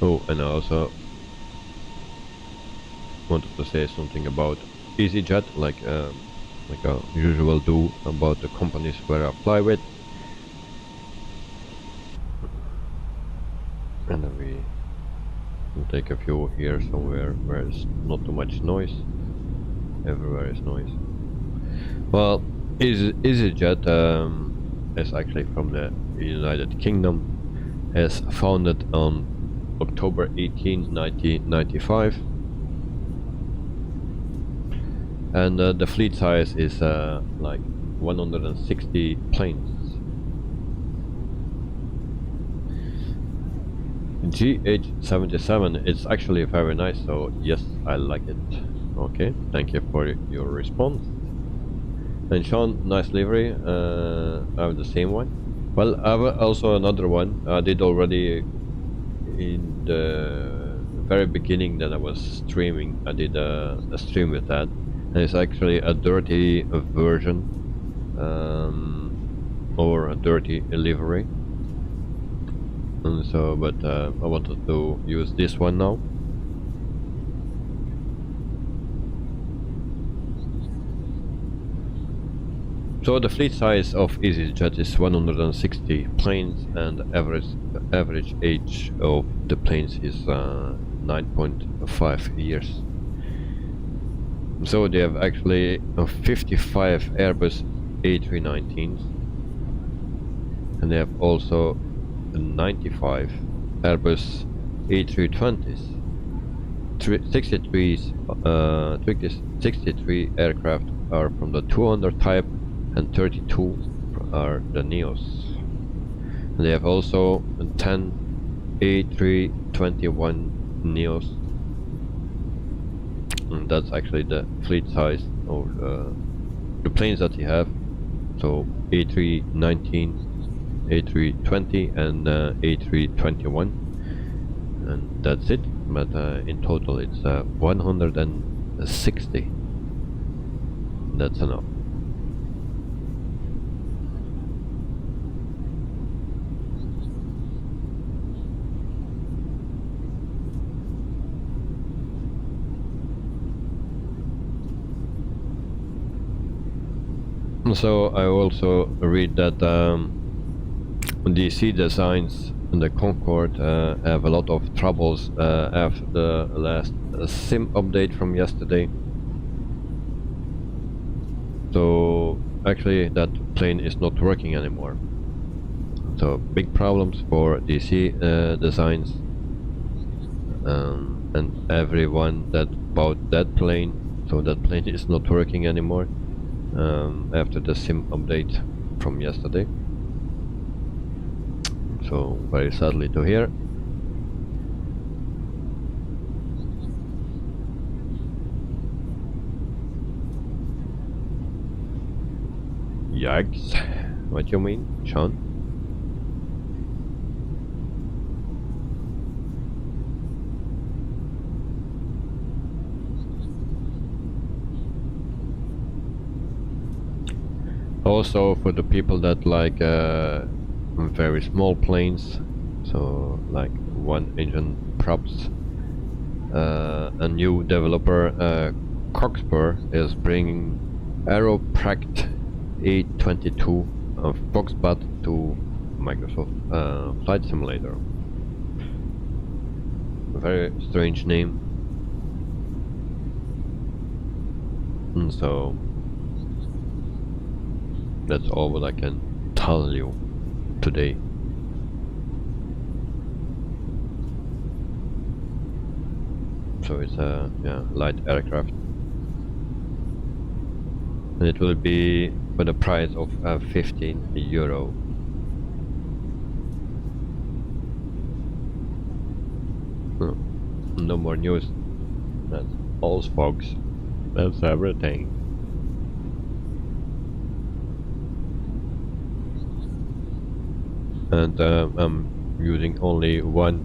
Oh, and I also wanted to say something about EasyJet, like I usual do about the companies where I fly with. And then we will take a few here somewhere where there's not too much noise. Everywhere is noise. Well, EasyJet is actually from the United Kingdom, is founded on October 18, 1995, and the fleet size is like 160 planes. GH77 is actually very nice, so yes, I like it. Okay, thank you for your response. And Sean, nice livery. I have the same one. Well, I have also another one. I did already in the very beginning that I was streaming. I did a stream with that, and it's actually a dirty version or a dirty livery. And so, but I wanted to use this one now. So the fleet size of EasyJet is 160 planes, and average age of the planes is 9.5 years. So they have actually 55 Airbus A319s, and they have also 95 Airbus A320s. 63 aircraft are from the 200 type, and 32 are the Neos. And they have also 10 A321 Neos, and that's actually the fleet size of the planes that they have. So A319, A320 and A321, and that's it. But in total it's 160. That's enough. So I also read that DC designs in the Concorde have a lot of troubles after the last sim update from yesterday. So actually that plane is not working anymore. So big problems for DC designs, and everyone that bought that plane, so that plane is not working anymore after the sim update from yesterday. So very sadly to hear. Yikes. What you mean, Sean? Also for the people that like very small planes, so like one engine props, a new developer, Coxper, is bringing Aeropract A22 of Foxbat to Microsoft Flight Simulator. A very strange name. And so that's all what I can tell you today. So it's a light aircraft, and it will be for the price of €15. No more news. That's all, folks. That's everything. And I'm using only one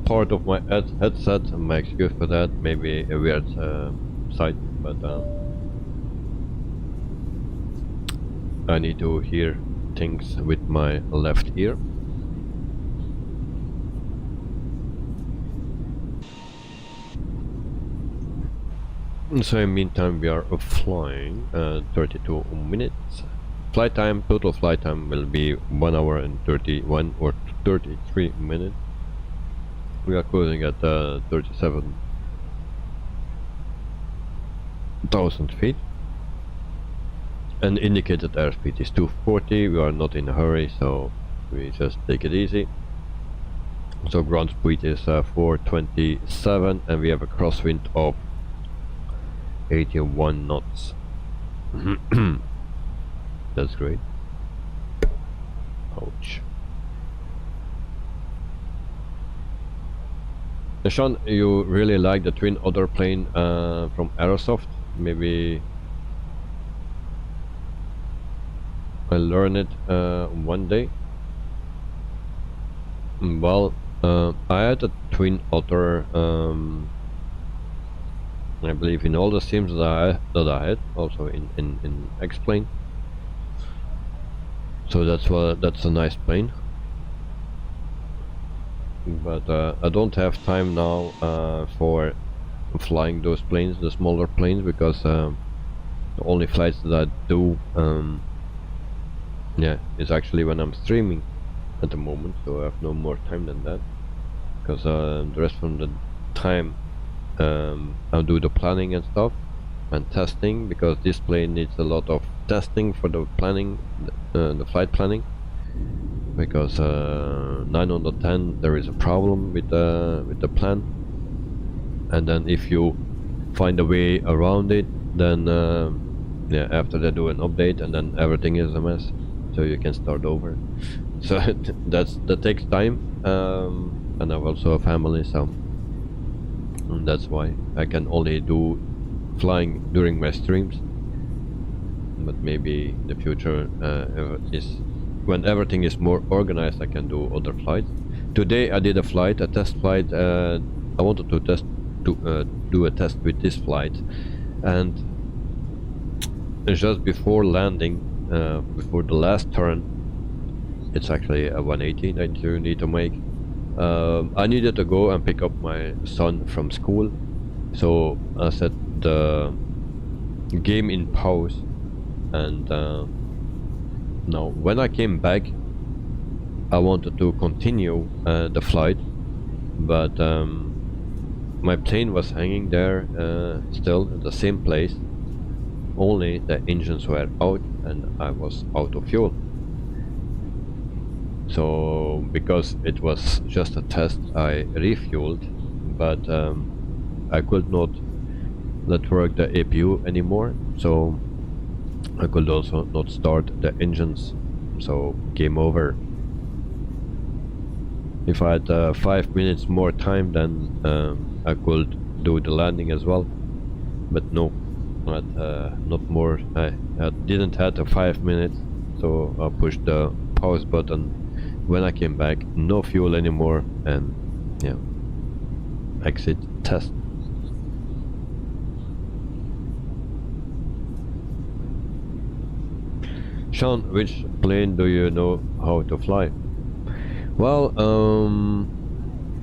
part of my headset. My excuse for that, maybe a weird sight, but I need to hear things with my left ear. So in the meantime we are flying 32 minutes. Flight time, total flight time will be 1 hour and 31 or 33 minutes. We are cruising at 37,000 feet. And indicated airspeed is 240. We are not in a hurry, so we just take it easy. So ground speed is 427, and we have a crosswind of 81 knots. That's great. Ouch. Sean, you really like the Twin Otter plane from Aerosoft? Maybe I'll learn it one day. Well, I had a Twin Otter, I believe in all the sims that I had, also in X-Plane. So that's a nice plane. But I don't have time now for flying those planes, the smaller planes, because the only flights that I do is actually when I'm streaming at the moment, so I have no more time than that, because the rest of the time I'll do the planning and stuff and testing, because this plane needs a lot of testing for the planning, the flight planning, because 9 out of 10 there is a problem with the plan, and then if you find a way around it, then after they do an update, and then everything is a mess, so you can start over. So that takes time, and I've also a family, so that's why I can only do flying during my streams. But maybe in the future, when everything is more organized, I can do other flights. Today I did a flight, a test flight. I wanted to do a test with this flight, and just before landing, before the last turn, it's actually a 180 that you need to make. I needed to go and pick up my son from school, so I set the game in pause and now when I came back I wanted to continue the flight, but my plane was hanging there still in the same place, only the engines were out and I was out of fuel. So because it was just a test, I refueled, but I could not let work the APU anymore, so I could also not start the engines, so game over. If I had 5 minutes more time, then I could do the landing as well, but no, not more. I didn't have the 5 minutes, so I pushed the pause button. When I came back, no fuel anymore, and yeah, exit test. Sean, which plane do you know how to fly? Well,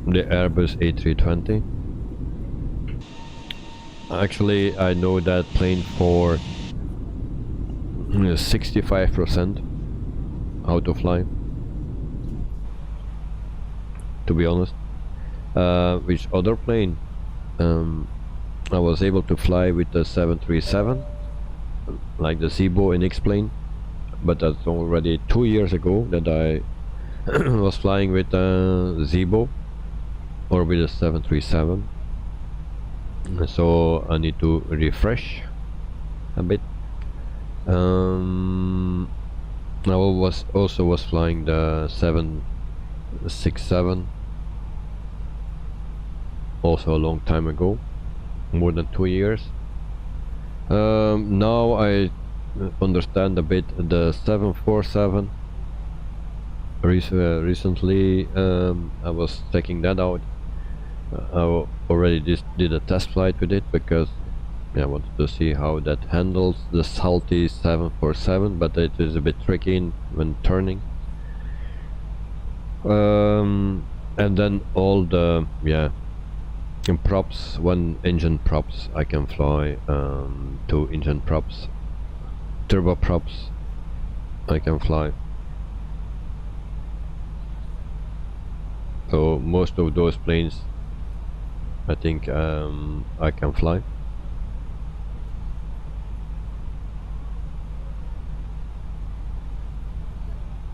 the Airbus A320. Actually, I know that plane for 65% how to fly, to be honest. Which other plane? I was able to fly with the 737, like the Zibo NX plane, but that's already 2 years ago that I was flying with Zibo or with a 737, so I need to refresh a bit. I was flying the 767 also a long time ago, more than 2 years. Now I understand a bit the 747. Recently I was checking that out. I already did a test flight with it because I wanted to see how that handles the salty 747, but it is a bit tricky when turning. And then all the props, one engine props I can fly, 2 engine props, turbo props I can fly. So most of those planes I think I can fly.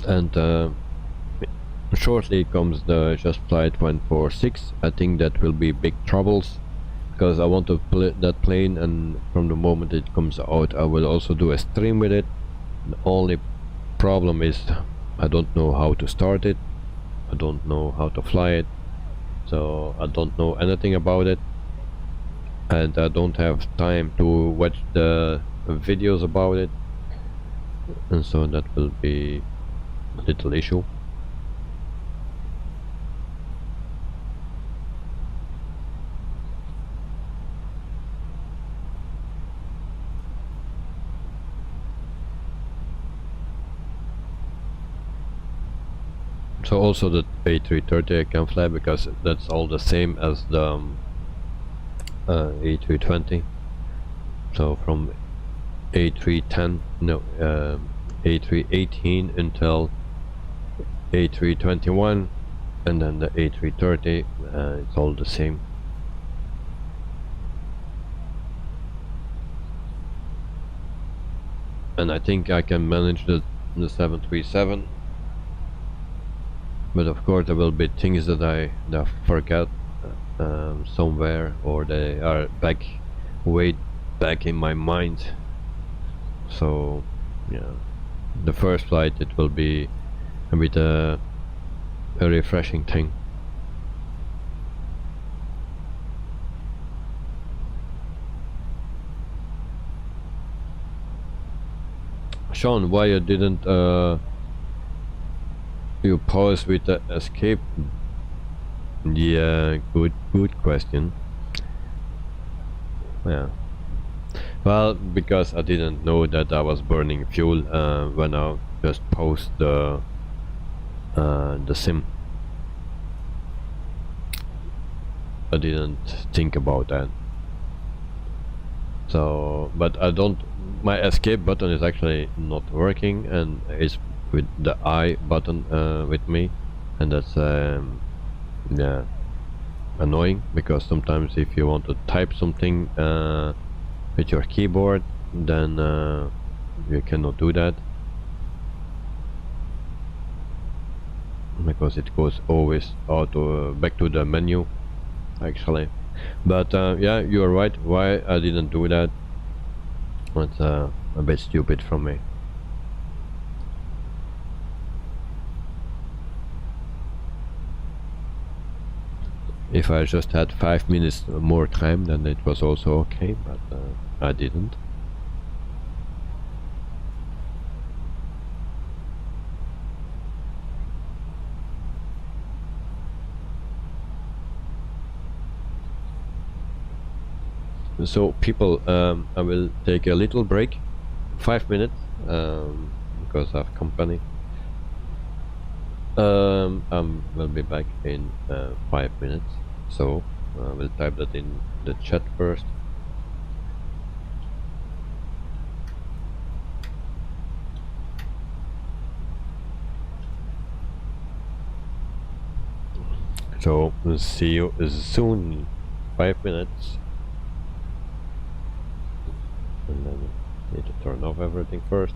And shortly comes the Just Flight 146. I think that will be big troubles, because I want to play that plane, and from the moment it comes out I will also do a stream with it. The only problem is I don't know how to start it, I don't know how to fly it, so I don't know anything about it, and I don't have time to watch the videos about it, and so that will be a little issue. So also the A330 I can fly, because that's all the same as the A320. So from A310, no, A318 until A321, and then the A330, it's all the same. And I think I can manage the 737. But of course there will be things that I forget somewhere, or they are way back in my mind. So yeah, the first flight it will be a bit a refreshing thing. Sean, why you didn't you pause with the escape? Yeah, good question. Yeah, well, because I didn't know that I was burning fuel when I just paused the sim. I didn't think about that. So, but I don't my escape button is actually not working, and it's with the I button with me, and that's yeah, annoying, because sometimes if you want to type something with your keyboard, then you cannot do that, because it goes always auto back to the menu actually. But yeah, you're right, why I didn't do that, it's a bit stupid from me. If I just had 5 minutes more time, then it was also okay, but I didn't. So people, I will take a little break, 5 minutes, because I have company. We'll be back in 5 minutes, so we'll type that in the chat first. So we'll see you soon, 5 minutes. And then need to turn off everything first.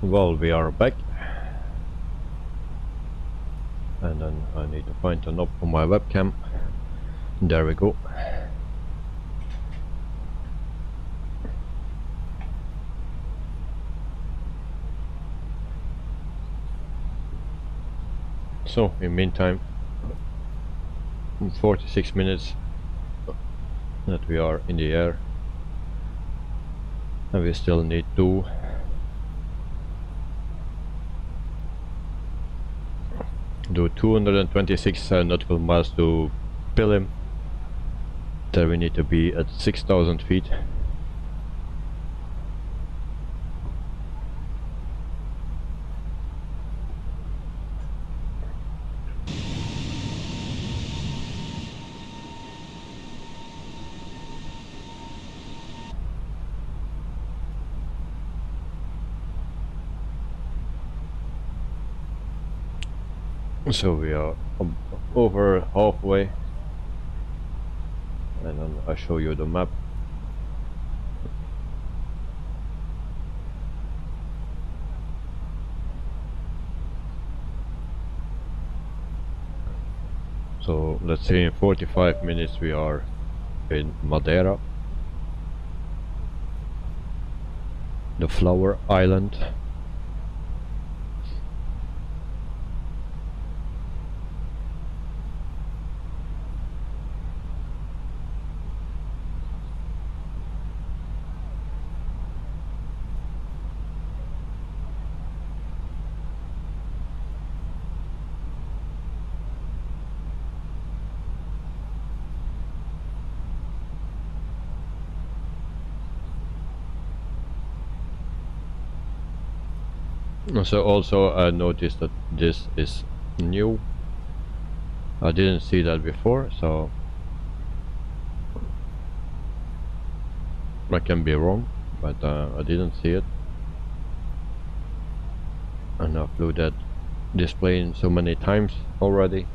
Well, we are back, and then I need to find a knob for my webcam. There we go. So in the meantime, 46 minutes that we are in the air, and we still need to do 226 nautical miles to Pillim. There we need to be at 6,000 feet. So we are over halfway, and then I show you the map. So let's say in 45 minutes we are in Madeira, the Flower Island. So also I noticed that this is new. I didn't see that before, so I can be wrong, but I didn't see it. And I flew that display so many times already.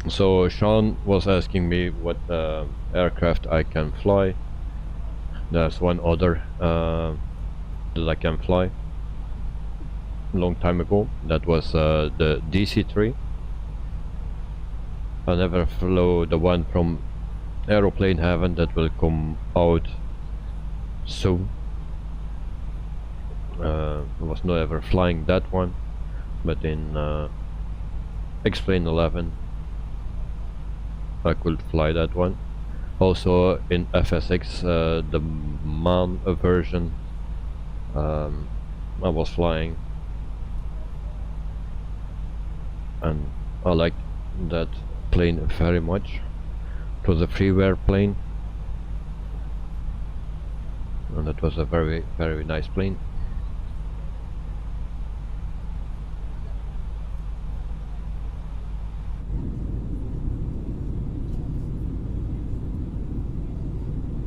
So Sean was asking me what aircraft I can fly. There's one other that I can fly a long time ago. That was the DC-3. I never flew the one from Aeroplane Heaven that will come out soon. I was not ever flying that one, but in X-Plane 11 I could fly that one. Also in FSX, the MAN version, I was flying, and I liked that plane very much. It was a freeware plane, and it was a very, very nice plane.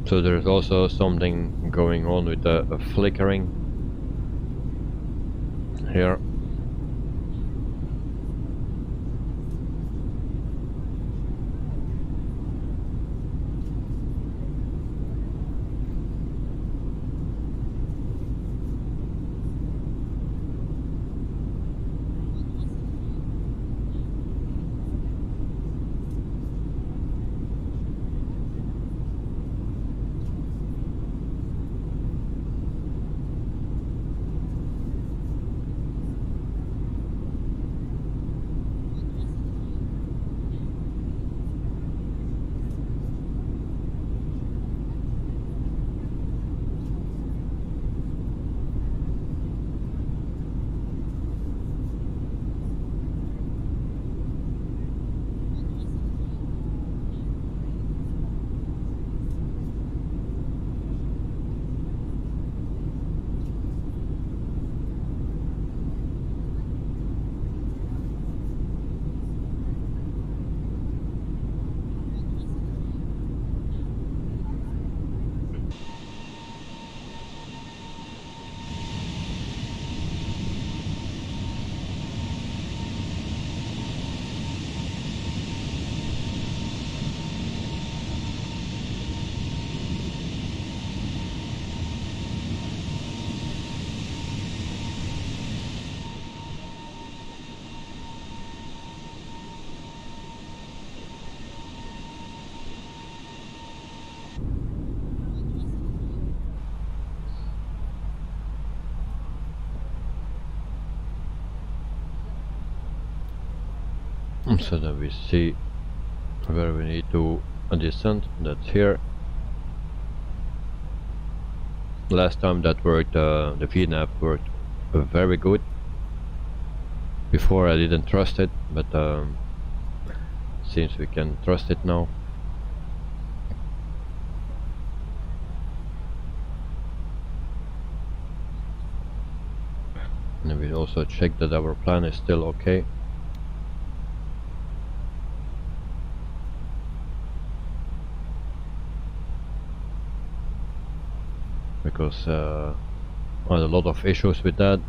So there's also something going on with the flickering here. So then we see where we need to descend. That's here. Last time that worked, the VNAV worked very good. Before I didn't trust it, but seems we can trust it now. And we also check that our plan is still okay. Because I had a lot of issues with that.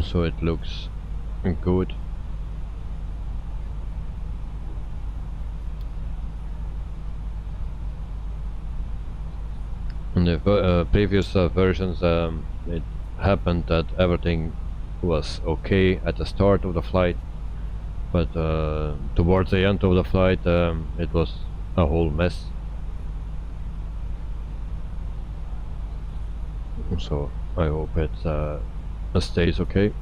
So it looks good. In the previous versions it happened that everything was okay at the start of the flight, but towards the end of the flight it was a whole mess. So I hope it stays okay.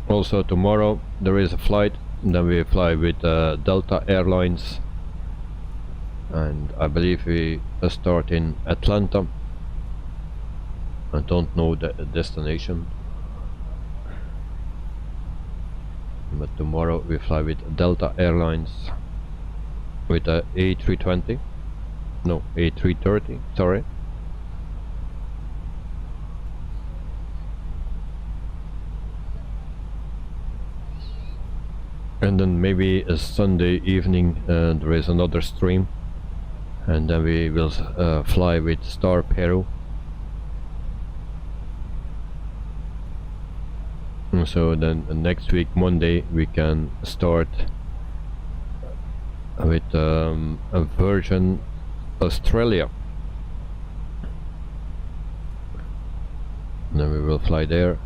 Also tomorrow there is a flight, and then we fly with Delta Airlines, and I believe we start in Atlanta. I don't know the destination, but tomorrow we fly with Delta Airlines with a A320, no, A330, sorry. And then maybe a Sunday evening there is another stream, and then we will fly with Star Peru. And so then next week Monday we can start with a Virgin Australia, and then we will fly there.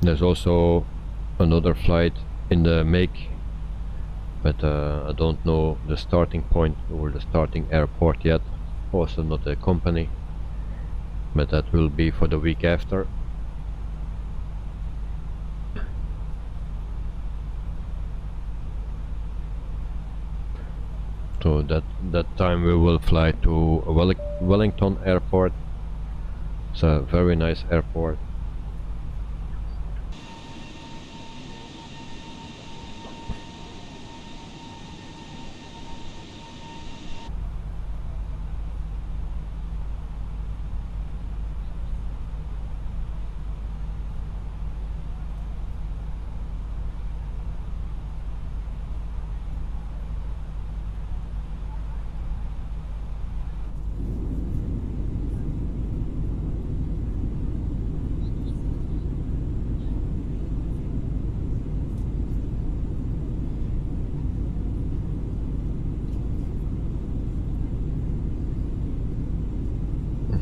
There's also another flight in the make, but I don't know the starting point or the starting airport yet, also not the company, but that will be for the week after. So that time we will fly to Wellington Airport. It's a very nice airport.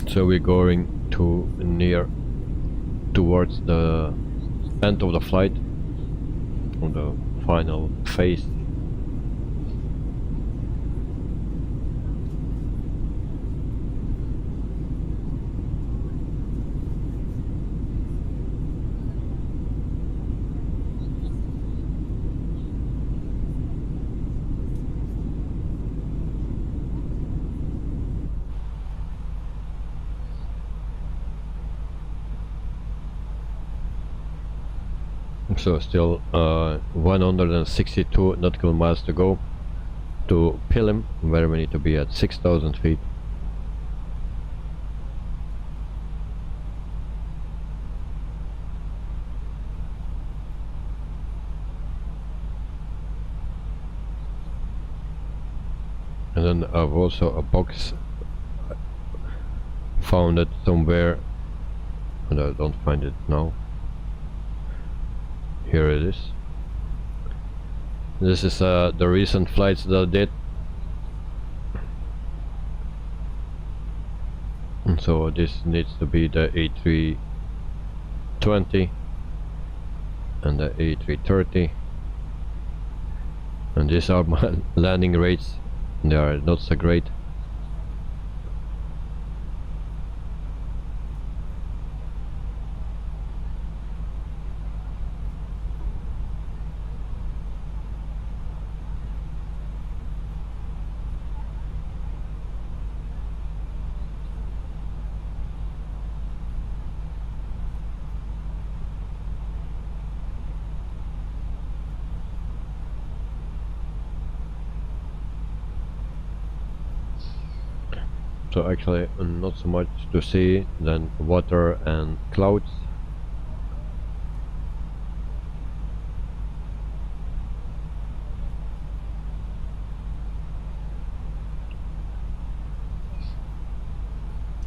So we're going towards the end of the flight, on the final phase. So still 162 nautical miles to go to Pilim, where we need to be at 6,000 feet. And then I've also a box found it somewhere, and I don't find it now. Here it is. This is the recent flights that I did. And so this needs to be the A320, and the A330, and these are my landing rates. They are not so great. So actually not so much to see than water and clouds.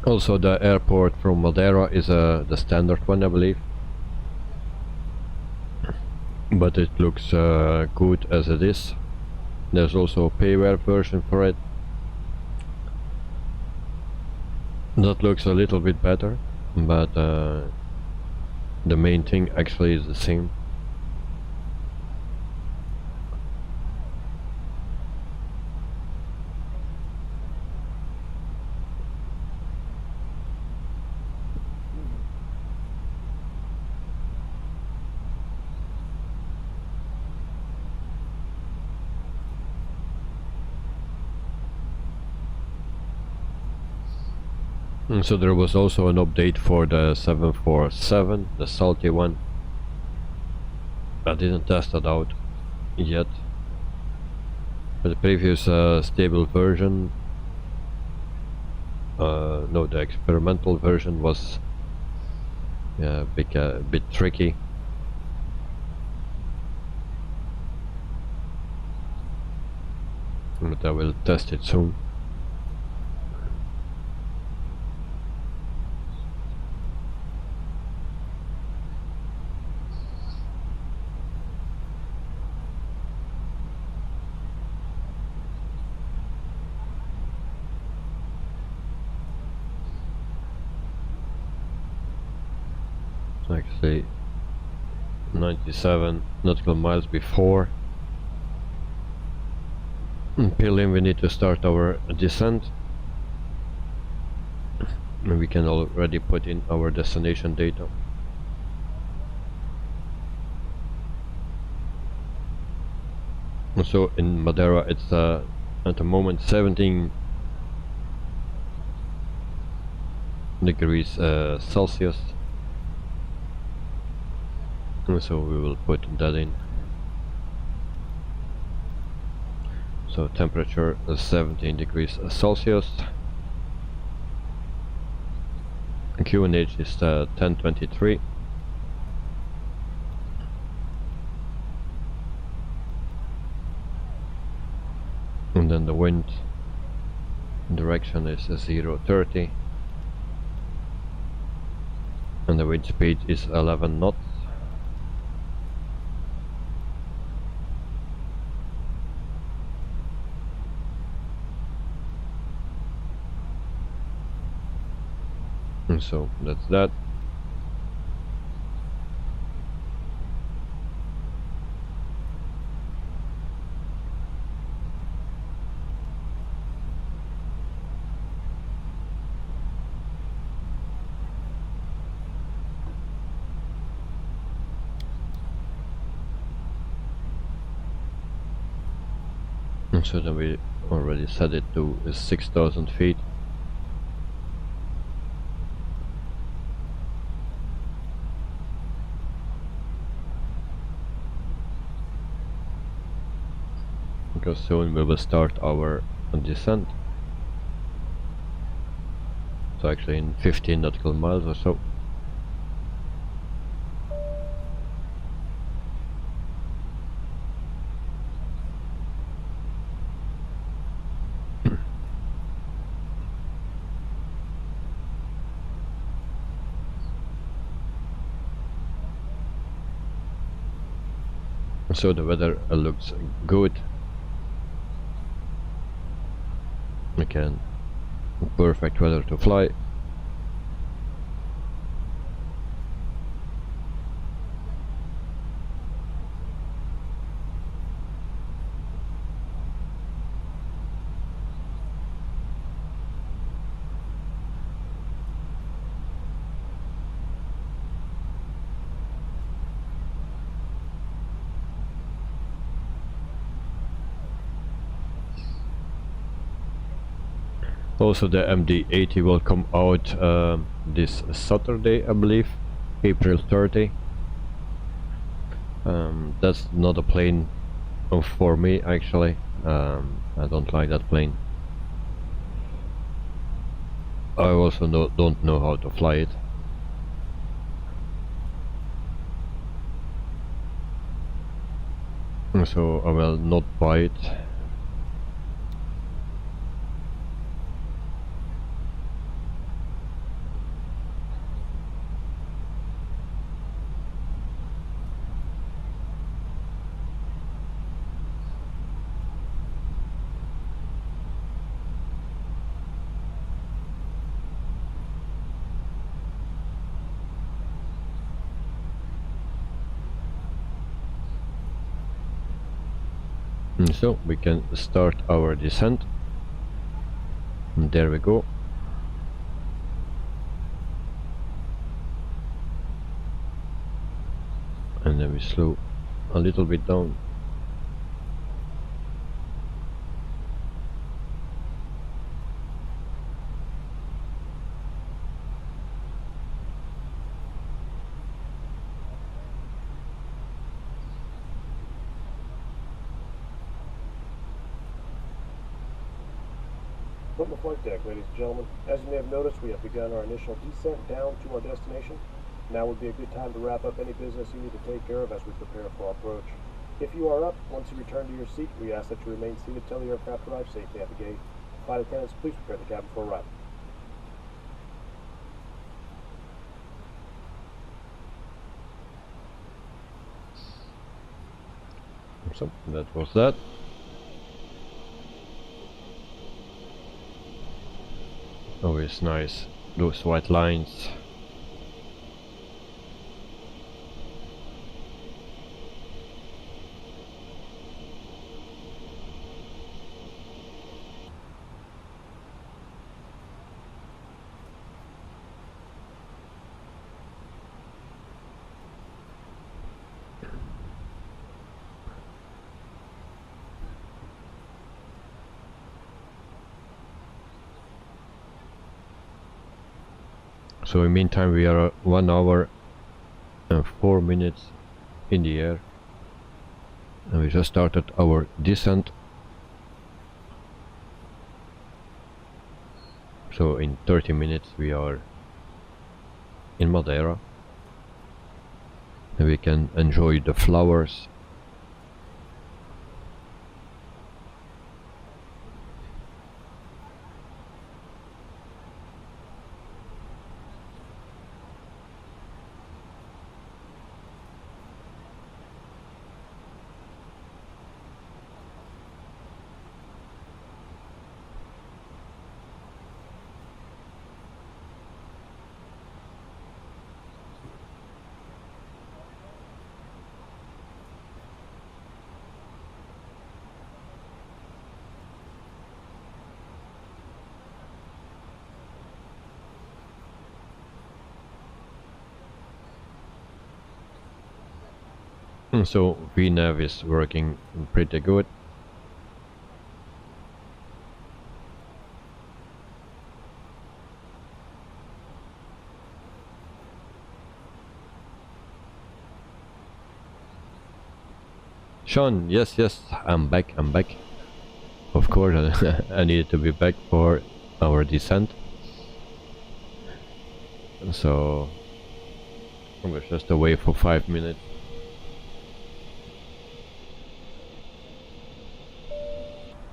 Also the airport from Madeira is the standard one, I believe. But it looks good as it is. There's also a payware version for it. That looks a little bit better, but the main thing actually is the same. So there was also an update for the 747, the salty one. I didn't test it out yet. But the previous stable version, no, the experimental version was a bit tricky. But I will test it soon. Actually 97 nautical miles before Pilgrim we need to start our descent, and we can already put in our destination data. So in Madeira it's at the moment 17 degrees Celsius. So we will put that in. So temperature is 17 degrees Celsius. QNH is 1023. And then the wind direction is 030. And the wind speed is 11 knots. So that's that. And so then we already set it to 6,000 feet. Because soon we will start our descent. So actually in 15 nautical miles or so. So the weather looks good. Again, perfect weather to fly. Also the MD-80 will come out this Saturday, I believe, April 30. That's not a plane for me actually. I don't like that plane. I also don't know how to fly it. So I will not buy it. And so we can start our descent. And there we go. And then we slow a little bit down. From the flight deck, ladies and gentlemen, as you may have noticed, we have begun our initial descent down to our destination. Now would be a good time to wrap up any business you need to take care of as we prepare for our approach. If you are up, once you return to your seat, we ask that you remain seated till the aircraft arrives safely at the gate. Flight attendants, please prepare the cabin for arrival. So that was that. Always nice, those white lines. So in meantime we are 1 hour and 4 minutes in the air, and we just started our descent. So in 30 minutes we are in Madeira, and we can enjoy the flowers. So VNav is working pretty good. Sean, yes, I'm back. Of course, I needed to be back for our descent. So I was just away for 5 minutes.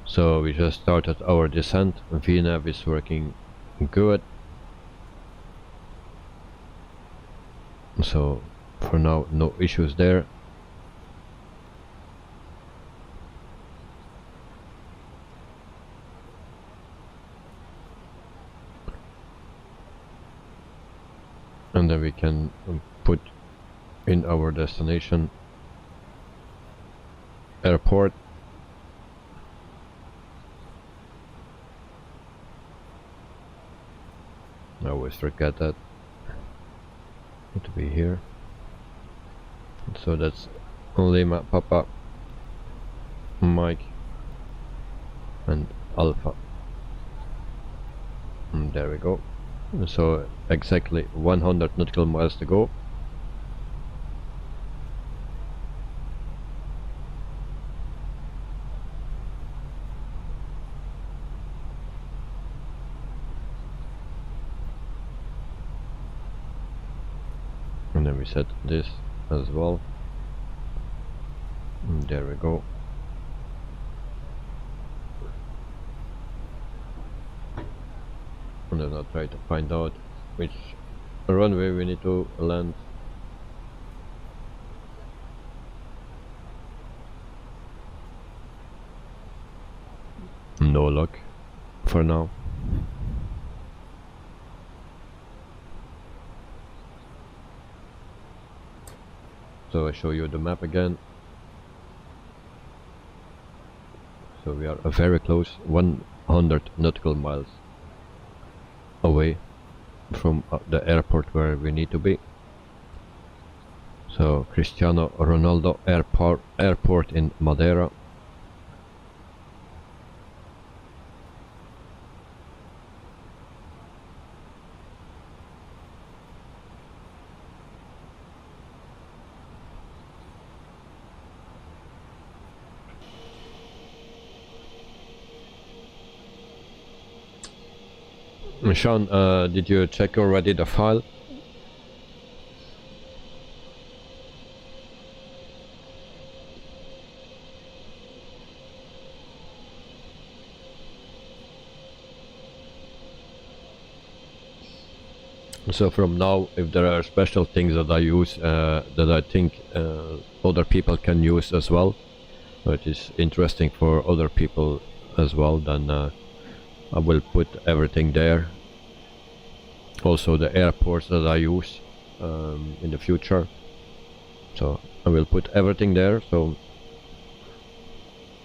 So we just started our descent. VNav is working good. So for now, no issues there. And then we can put in our destination airport. I always forget that to be here. So that's only my Papa, Mike and Alpha. There we go. So exactly 100 nautical miles to go. And then we set this as well. There we go. And then I'll try to find out which runway we need to land. No luck for now. So I show you the map again. So we are very close, 100 nautical miles away from the airport where we need to be. So Cristiano Ronaldo airport in Madeira. Sean, did you check already the file? So from now, if there are special things that I use, that I think other people can use as well, which is interesting for other people as well, then I will put everything there. Also the airports that I use in the future, so I will put everything there. So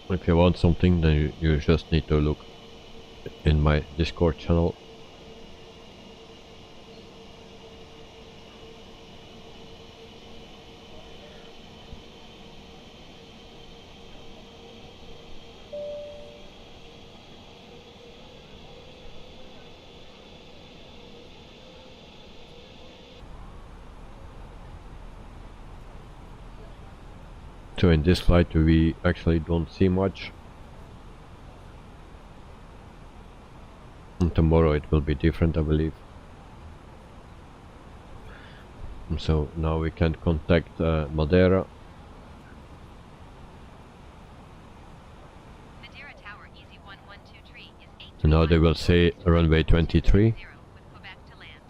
if you want something, then you just need to look in my Discord channel. So in this flight we actually don't see much. And tomorrow it will be different, I believe. So now we can contact Madeira. Madeira Tower, easy 1123 is 8. So now they will say runway 23. With Quebec to land.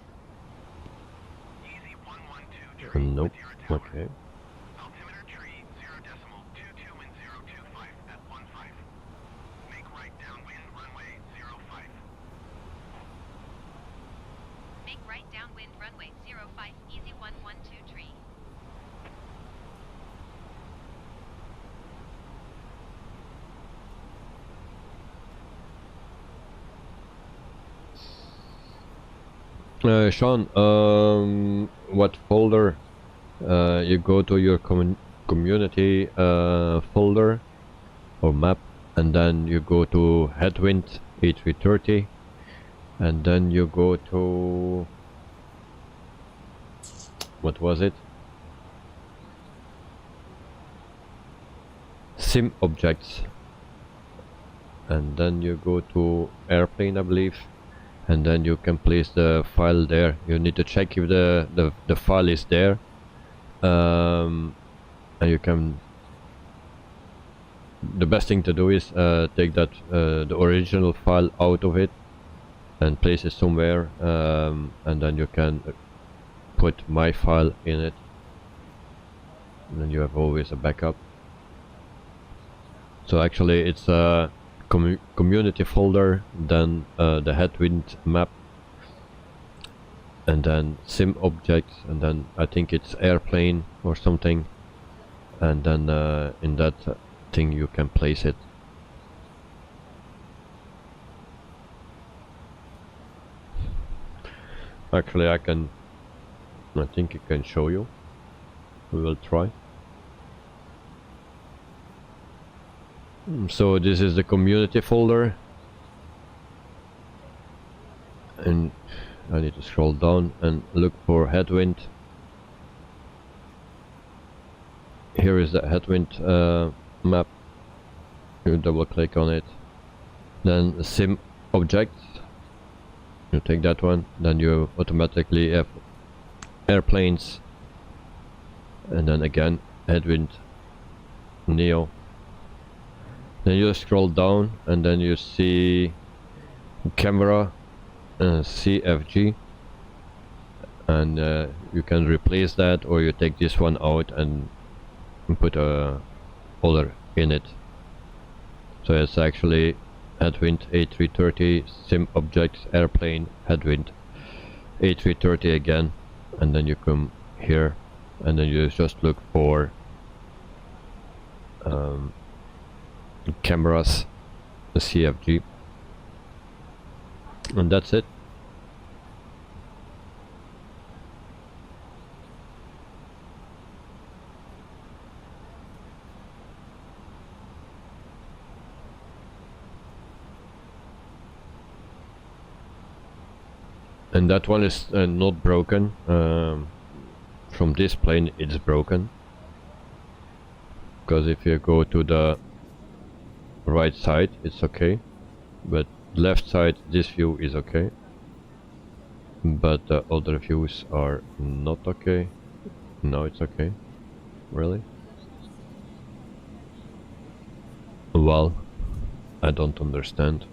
Easy 112 Nope. Madeira Tower. Okay. Altimeter tree 0.221025 at 15. Make right downwind runway 05. Make right downwind runway 05, easy 1123. Sean, what folder? You go to your community folder or map, and then you go to headwind A330, and then you go to, what was it? Sim objects, and then you go to airplane, I believe, and then you can place the file there. You need to check if the file is there, and you can, the best thing to do is take that the original file out of it and place it somewhere, and then you can put my file in it, and then you have always a backup. So actually it's a community folder, then the headwind map, and then sim objects, and then I think it's airplane or something, and then in that thing you can place it. Actually I think I can show you. We will try. So this is the community folder, and I need to scroll down and look for headwind. Here is the headwind map. You double click on it, then sim objects, you take that one, then you automatically have airplanes, and then again headwind neo. Then you scroll down and then you see camera CFG, and you can replace that, or you take this one out and put a other in it. So it's actually headwind A330 sim objects airplane headwind A330 again, and then you come here and then you just look for cameras, the CFG, and that's it. And that one is not broken. From this plane it's broken, because if you go to the right side it's okay, but left side this view is okay, but the other views are not okay. Now it's okay. Really? Well, I don't understand.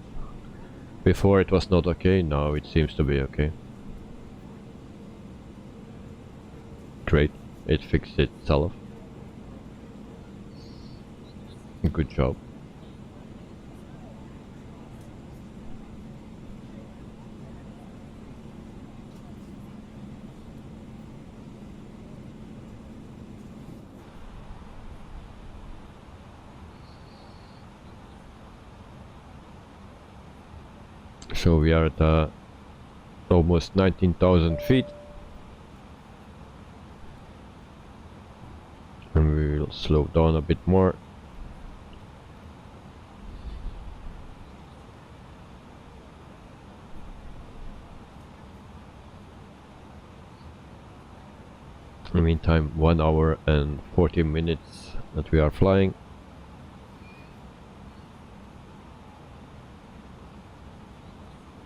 Before it was not okay, now it seems to be okay. Great, it fixed itself. Good job. So we are at almost 19,000 feet, and we will slow down a bit more. In the meantime, 1 hour and 40 minutes that we are flying.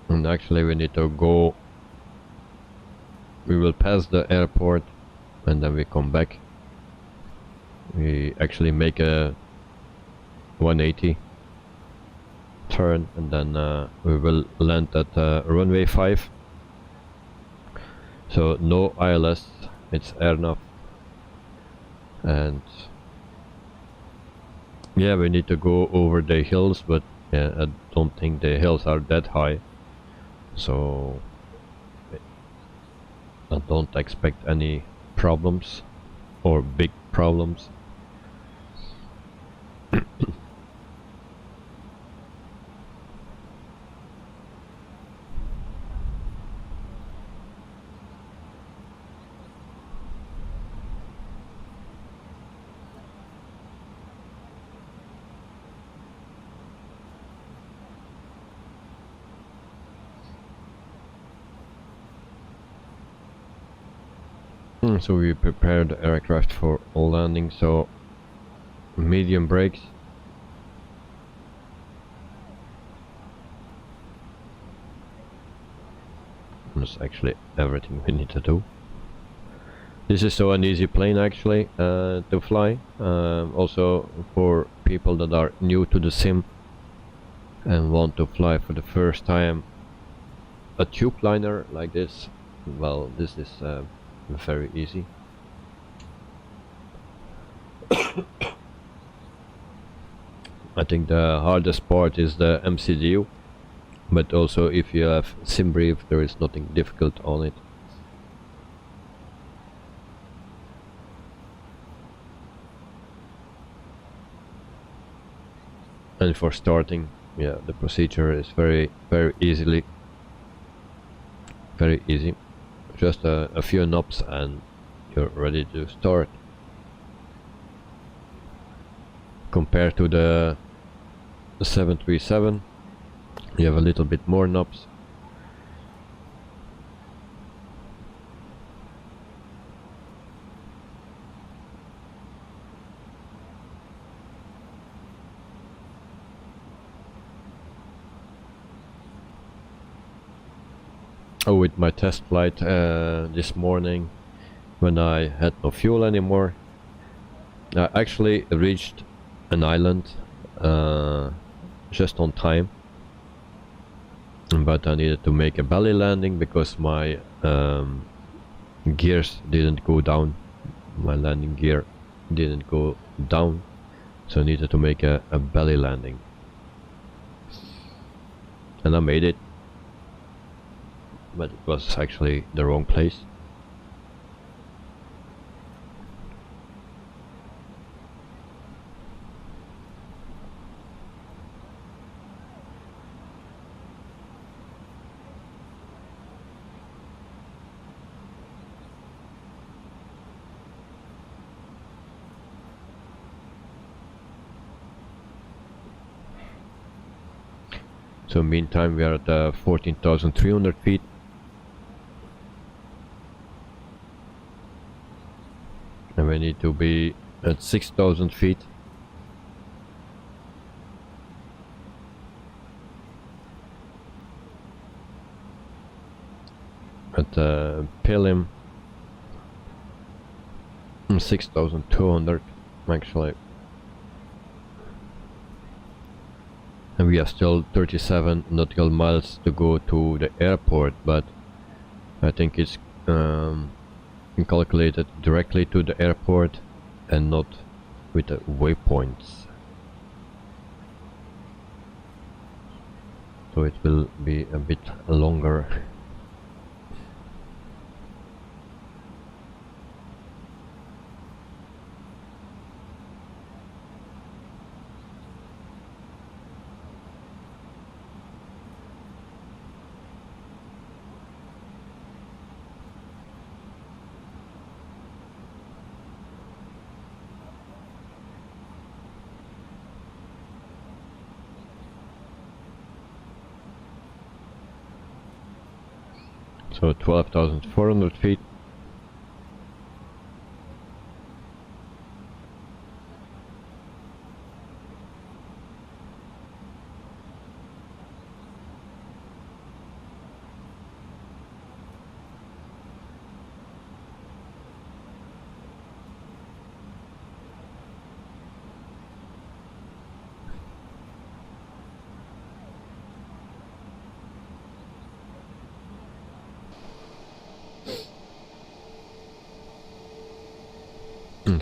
And actually we need to go, we will pass the airport and then we come back. We actually make a 180 turn, and then we will land at runway 5. So no ILS, it's airnav. And yeah, we need to go over the hills, but yeah, I don't think the hills are that high. So I don't expect any problems or big problems. So we prepare the aircraft for landing, so medium brakes. That's actually everything we need to do. This is so an easy plane actually to fly. Also for people that are new to the sim and want to fly for the first time a tube liner like this, well, this is very easy. I think the hardest part is the MCDU, but also if you have SimBrief there is nothing difficult on it. And for starting, yeah, the procedure is very easy. Just a few knobs and you're ready to start. Compared to the 737, you have a little bit more knobs. with my test flight this morning when I had no fuel anymore. I actually reached an island just on time, but I needed to make a belly landing because my gears didn't go down. My landing gear didn't go down, so I needed to make a belly landing, and I made it, but it was actually the wrong place. So meantime we are at 14,300 feet. And we need to be at 6,000 feet. At Pilim 6,200 actually. And we have still 37 nautical miles to go to the airport, but I think it's calculated directly to the airport and not with the waypoints. So it will be a bit longer. So 12,400 feet.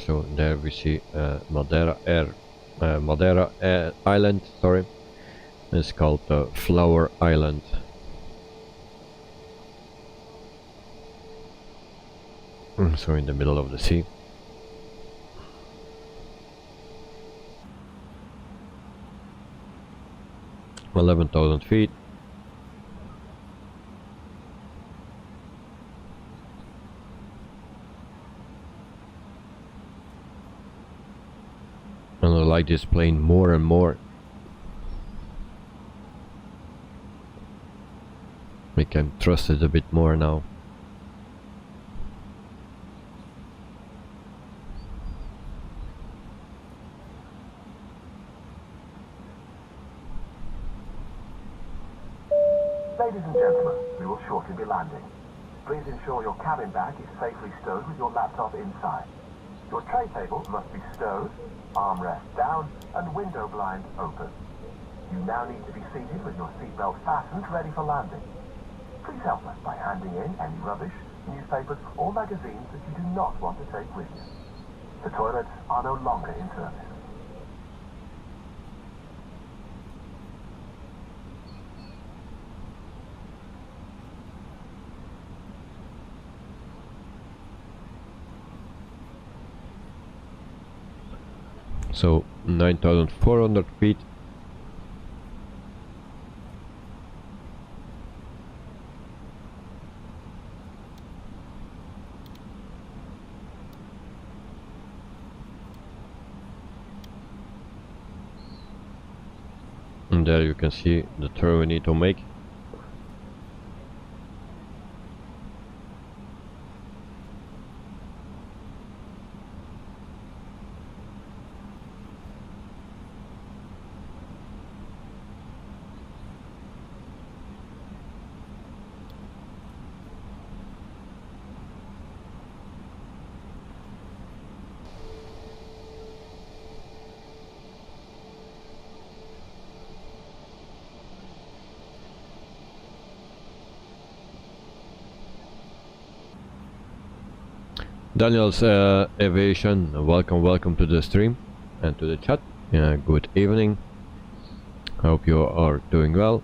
So there we see Madeira Island. Sorry, it's called Flower Island. So in the middle of the sea. $11,000 feet. And I like this plane more and more. We can trust it a bit more now. Ladies and gentlemen, we will shortly be landing. Please ensure your cabin bag is safely stowed with your laptop inside. Your tray table must be stowed, armrest down, and window blind open. You now need to be seated with your seatbelt fastened, ready for landing. Please help us by handing in any rubbish, newspapers, or magazines that you do not want to take with you. The toilets are no longer in service. So 9,400 feet. And there you can see the turn we need to make. Daniel's Aviation, welcome to the stream and to the chat. Good evening. I hope you are doing well.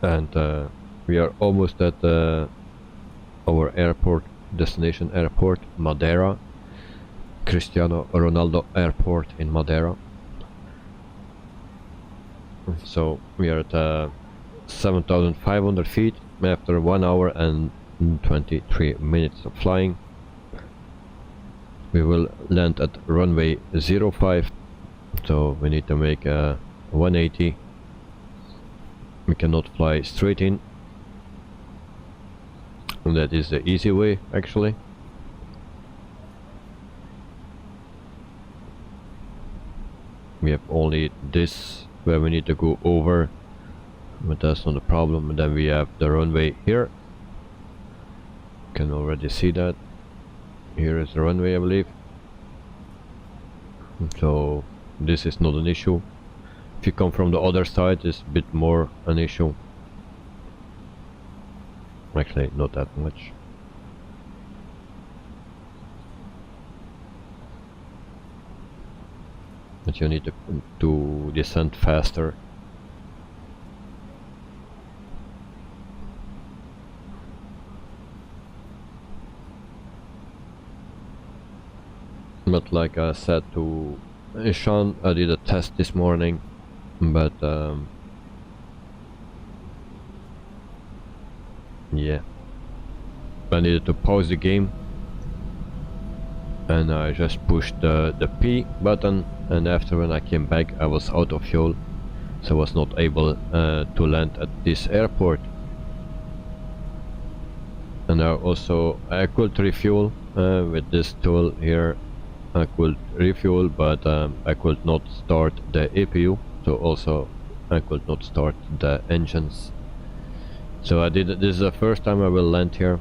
And we are almost at our airport, destination airport, Madeira. Cristiano Ronaldo Airport in Madeira. So we are at 7,500 feet after 1 hour and 23 minutes of flying. We will land at runway 05, so we need to make a 180. We cannot fly straight in, and that is the easy way actually. We have only this where we need to go over, but that's not a problem. And then we have the runway here. You can already see that. Here is the runway, I believe. So this is not an issue. If you come from the other side, it's a bit more an issue. Actually, not that much. But you need to descend faster. But like I said to Sean, I did a test this morning, but yeah, I needed to pause the game, and I just pushed the P button, and after when I came back I was out of fuel, so I was not able to land at this airport. And now also I could refuel with this tool here. I could refuel, but I could not start the APU, so also I could not start the engines. So I did. This is the first time I will land here,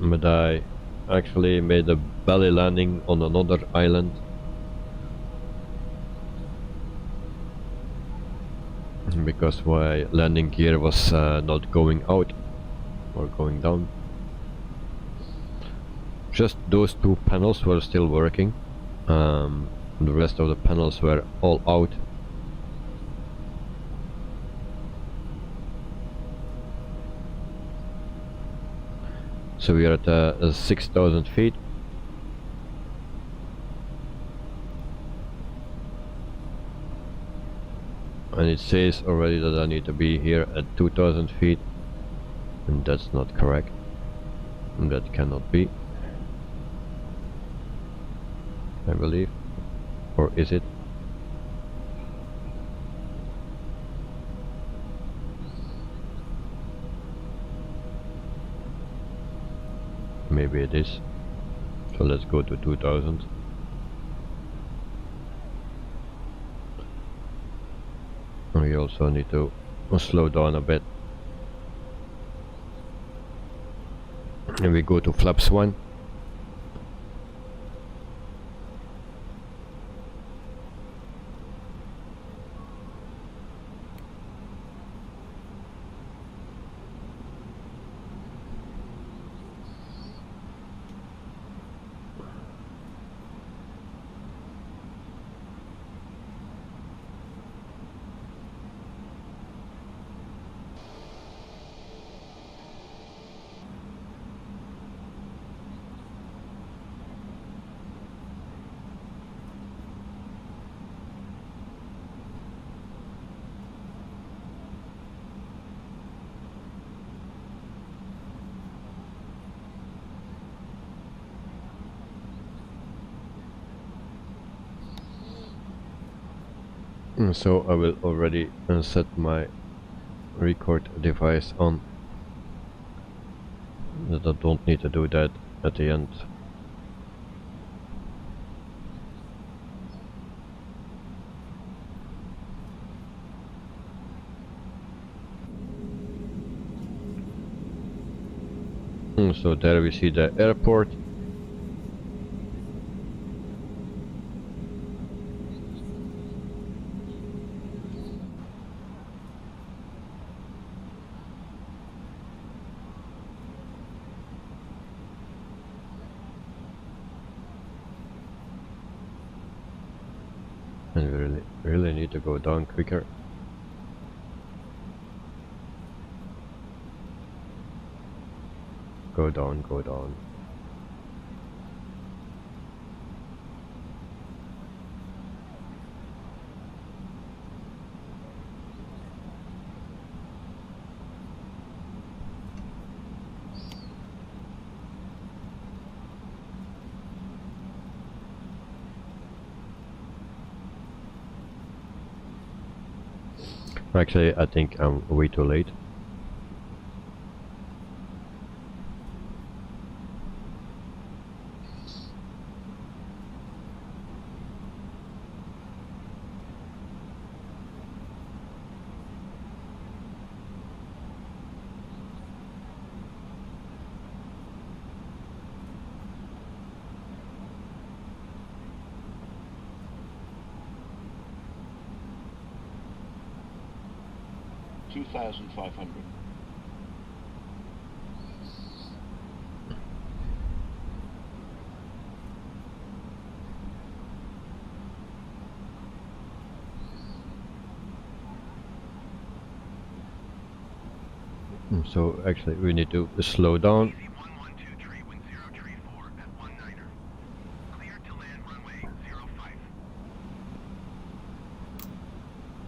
but I actually made a belly landing on another island, because my landing gear was not going out or going down. Just those two panels were still working. The rest of the panels were all out. So we are at 6,000 feet. And it says already that I need to be here at 2,000 feet. And that's not correct. And that cannot be, I believe. Or is it? Maybe it is. So let's go to 2000. We also need to slow down a bit. And we go to flaps 1. So I will already set my record device on, that I don't need to do that at the end. So there we see the airport. I really need to go down quicker. Go down, go down. Actually, I think I'm way too late. $2,500. So actually we need to slow down. Easy 1123 wind 034 at 19er. Cleared to land runway 05.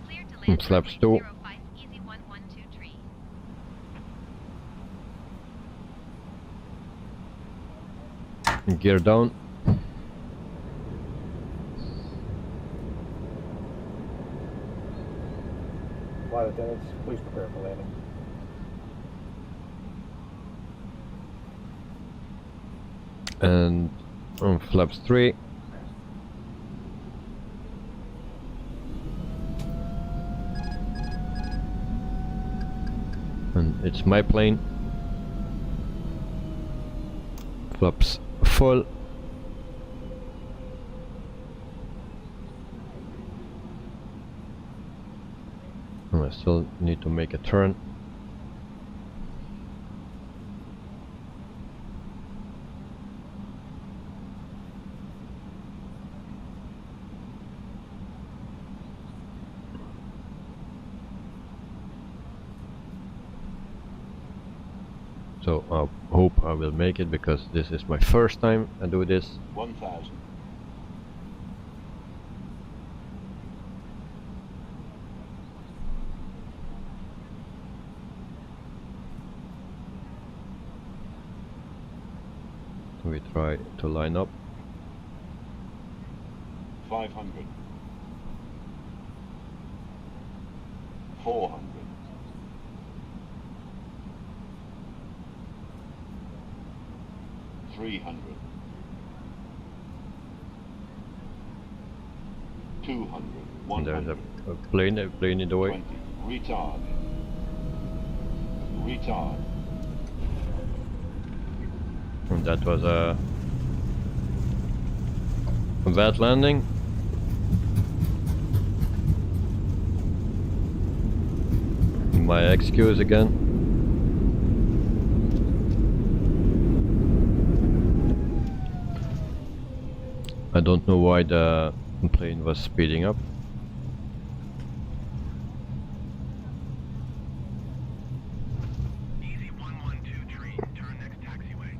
Clear to land Flaps runway 2. 05, easy 1123. Gear down. Flight attendants, please prepare for landing. And on flaps 3. And it's my plane. Flaps full. And I still need to make a turn. So I hope I will make it, because this is my first time I do this. 1,000. We try to line up. 500. 400. 300. 200. And there's 100. a plane in the way. 20. Retard. Retard. And that was a bad landing. My excuse again. I don't know why the plane was speeding up. Easy 1123, turn next taxiway.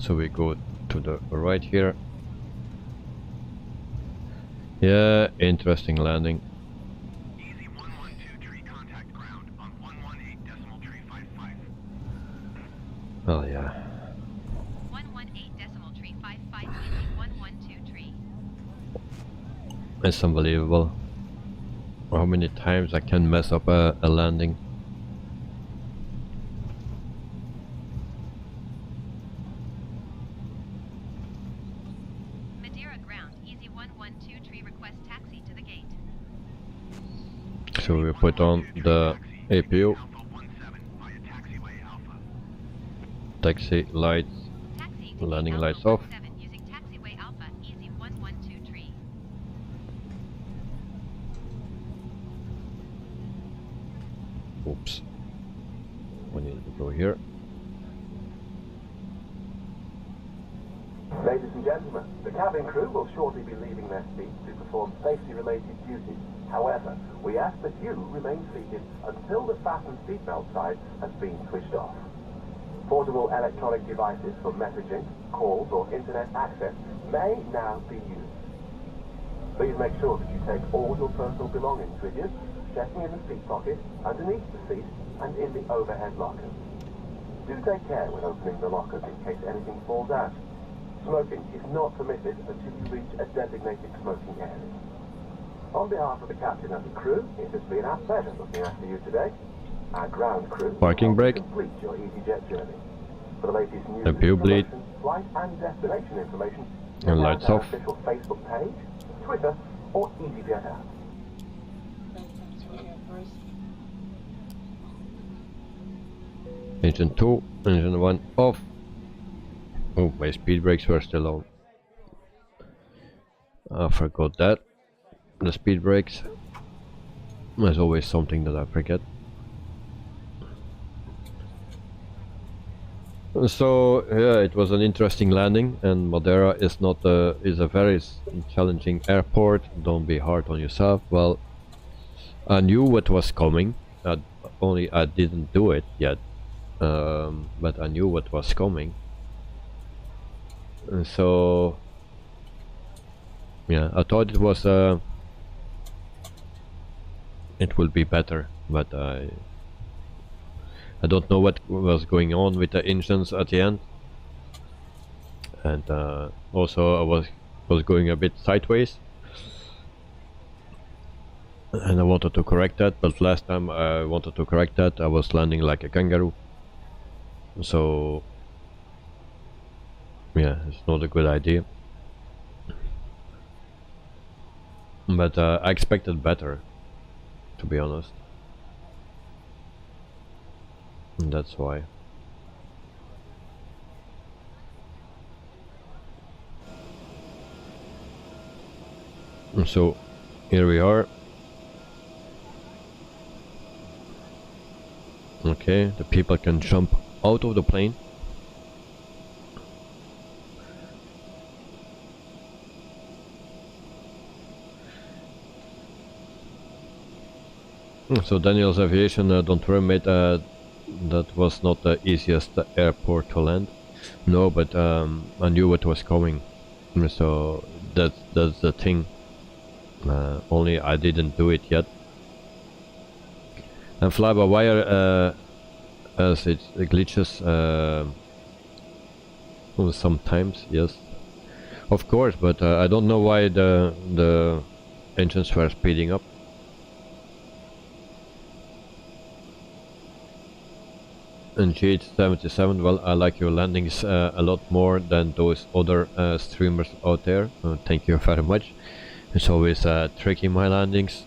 So we go to the right here. Yeah, interesting landing. Easy 1123, contact ground on 118.355. Oh yeah. 118.355, easy 1123. It's unbelievable how many times I can mess up a landing. Madeira ground, easy 1123, request taxi to the gate. So we put on the APU, Alpha 17 via taxiway Alpha. taxi lights, Taxi to landing gate lights Alpha off. 17 using taxiway Alpha, easy 1123. Oops. We need to go here. Ladies and gentlemen, the cabin crew will shortly be leaving their seats to perform safety-related duties. However, we ask that you remain seated until the fasten seatbelt sign has been switched off. Portable electronic devices for messaging, calls or internet access may now be used. Please make sure that you take all your personal belongings with you, checking in the seat pocket, underneath the seat and in the overhead locker. Do take care when opening the lockers in case anything falls out. Smoking is not permitted until you reach a designated smoking area. On behalf of the captain and the crew, it has been our pleasure looking after you today. Our ground crew Parking brake. Complete your EasyJet journey. For the latest news, The pure bleed. promotion, flight and destination information, And lights our off. official Facebook page, Twitter, or EasyJet app. Engine 2, engine 1 off. Oh, my speed brakes were still on. I forgot that. The speed brakes. There's always something that I forget. So yeah, it was an interesting landing, and Madeira is not is a very challenging airport. Don't be hard on yourself. Well, I knew what was coming. Only I didn't do it yet. But I knew what was coming, and so yeah, I thought it was it will be better, but I don't know what was going on with the engines at the end, and also I was going a bit sideways, and I wanted to correct that, but last time I wanted to correct that I was landing like a kangaroo. So yeah, it's not a good idea, but I expected better, to be honest, and that's why. And so here we are. Okay, the people can jump out of the plane. So Daniel's Aviation, don't worry mate, that was not the easiest airport to land. No, but I knew what was coming, so that's the thing. Only I didn't do it yet. And fly-by-wire, as it glitches sometimes, yes, of course, but I don't know why the engines were speeding up. And GH77, well, I like your landings a lot more than those other streamers out there. Thank you very much. It's always tricky, my landings.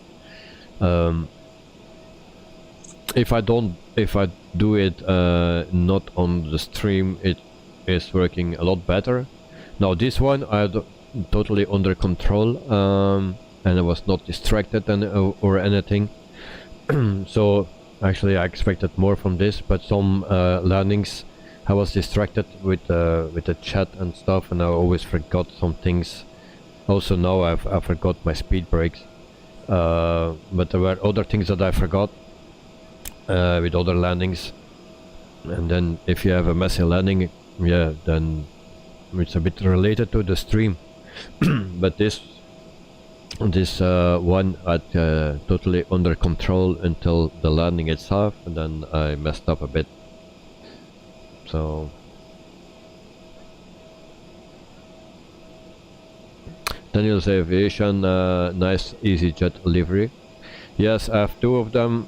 If I do it not on the stream, it is working a lot better. Now this one I had totally under control, and I was not distracted or anything. So actually I expected more from this, but some landings I was distracted with the chat and stuff, and I always forgot some things. Also now I forgot my speed brakes, but there were other things that I forgot with other landings. And then if you have a messy landing, yeah, then it's a bit related to the stream. But this one I had totally under control until the landing itself, and then I messed up a bit. So Daniel's Aviation, nice EasyJet livery. Yes, I have two of them.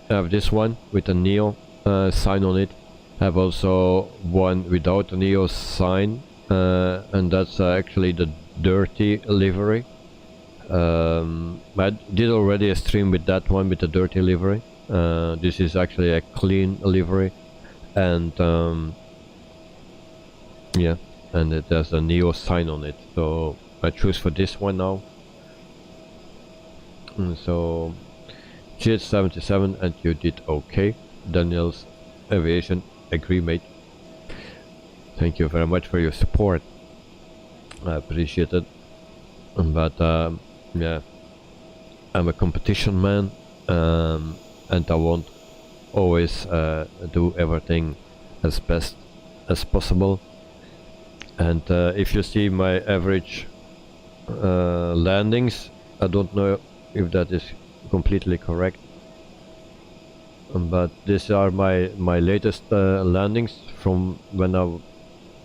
I have this one with a Neo sign on it. I have also one without a Neo sign, and that's actually the dirty livery. I did already a stream with that one, with the dirty livery. This is actually a clean livery, and yeah, and it has a Neo sign on it, so I choose for this one now. And so GH77, and you did okay. Daniel's Aviation, agree mate. Thank you very much for your support. I appreciate it, but yeah, I'm a competition man, and I want always do everything as best as possible. And if you see my average landings, I don't know if that is completely correct, but these are my latest landings from when I'm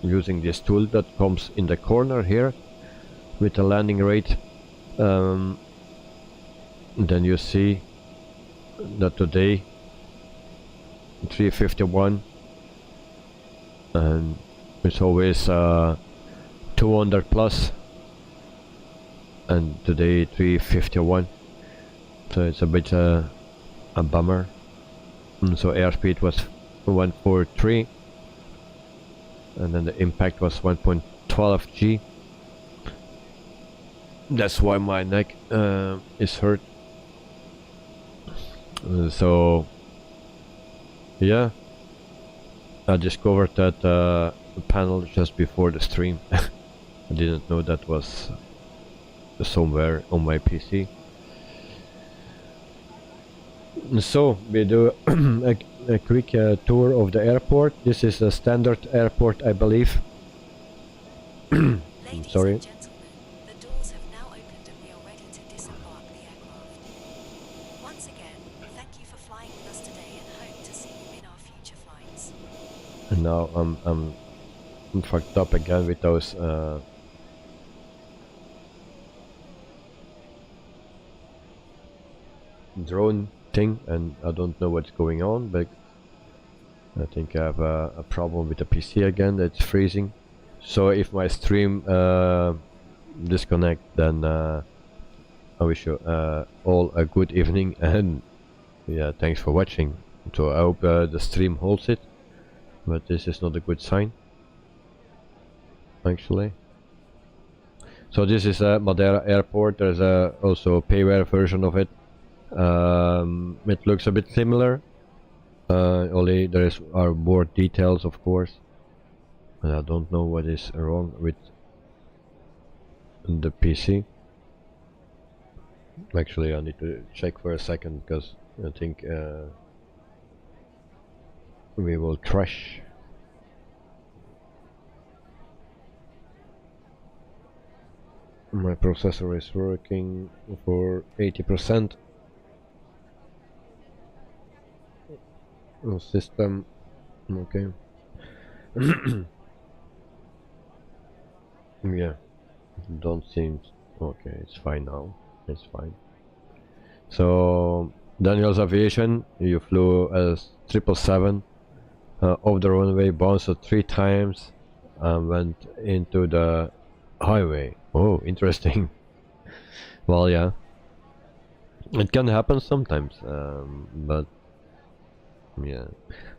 using this tool that comes in the corner here with a landing rate. Then you see that today 351, and it's always 200 plus, and today 351, so it's a bit a bummer. So airspeed was 143, and then the impact was 1.12 G. That's why my neck is hurt. So yeah, I discovered that panel just before the stream. I didn't know that was somewhere on my PC. So we do a quick tour of the airport. This is a standard airport, I believe. Sorry. Ladies and gentlemen, the doors have now opened and we are ready to disembark the aircraft. Once again, thank you for flying with us today and hope to see you in our future flights. And now I'm fucked up again with those drone thing, and I don't know what's going on, but I think I have a problem with the PC again. It's freezing. So if my stream disconnect, then I wish you all a good evening, and yeah, thanks for watching. So I hope the stream holds it, but this is not a good sign actually. So this is a Madeira airport. There's also a payware version of it. It looks a bit similar, only there are more details, of course, and I don't know what is wrong with the PC. Actually, I need to check for a second, because I think we will crash. My processor is working for 80%. System, okay. Yeah, don't seem okay. It's fine now. It's fine. So Daniel's Aviation, you flew as 777 off the runway, bounced 3 times, and went into the highway. Oh, interesting. Well, yeah, it can happen sometimes, but yeah,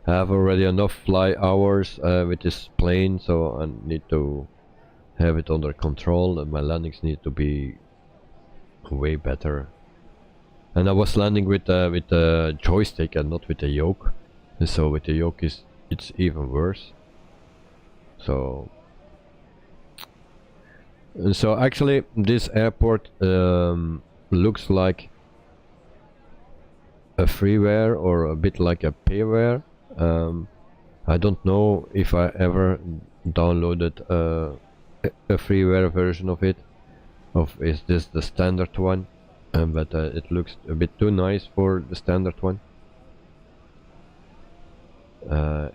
I have already enough fly hours with this plane, so I need to have it under control, and my landings need to be way better. And I was landing with the joystick and not with the yoke, and so with the yoke it's even worse. So actually this airport looks like a freeware or a bit like a payware. I don't know if I ever downloaded a freeware version of it, is this the standard one, but it looks a bit too nice for the standard one.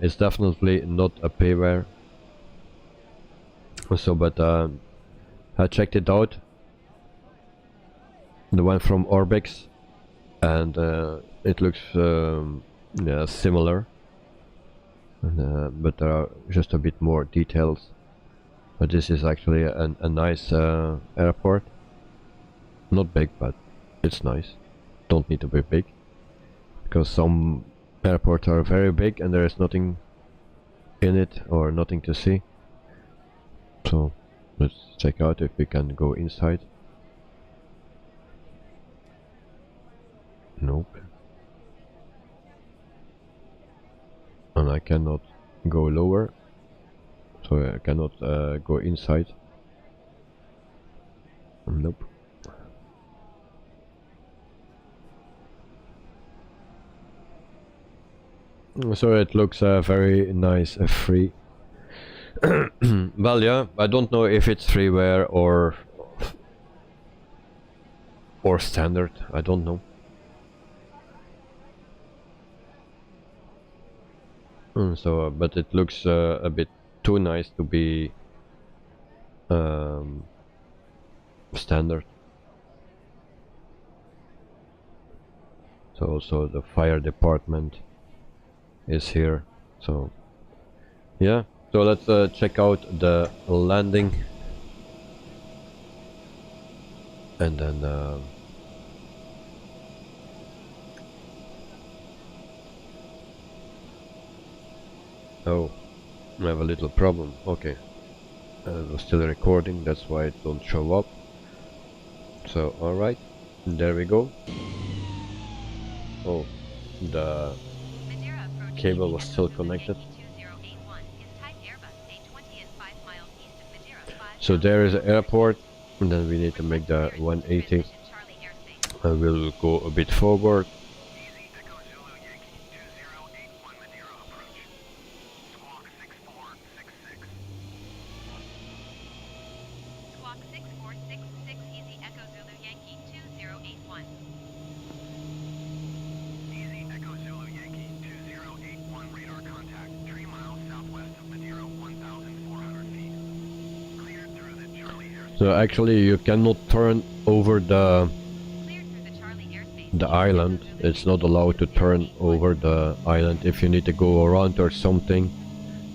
It's definitely not a payware. So, but I checked it out, the one from Orbix, and it looks yeah, similar, and, but there are just a bit more details. But this is actually a nice airport. Not big, but it's nice. Don't need to be big, because some airports are very big and there is nothing in it or nothing to see. So let's check out if we can go inside. Nope. And I cannot go lower, so I cannot go inside. Nope. So it looks very nice, free. Well, yeah, I don't know if it's freeware or standard. I don't know. So, but it looks a bit too nice to be standard. So also the fire department is here. So yeah, so let's check out the landing, and then oh, I have a little problem. Okay, it was still recording, that's why it don't show up. So alright, there we go. Oh, the cable was still connected. So there is an airport, and then we need to make the 180. I will go a bit forward. So actually you cannot turn over the island. It's not allowed to turn over the island. If you need to go around or something,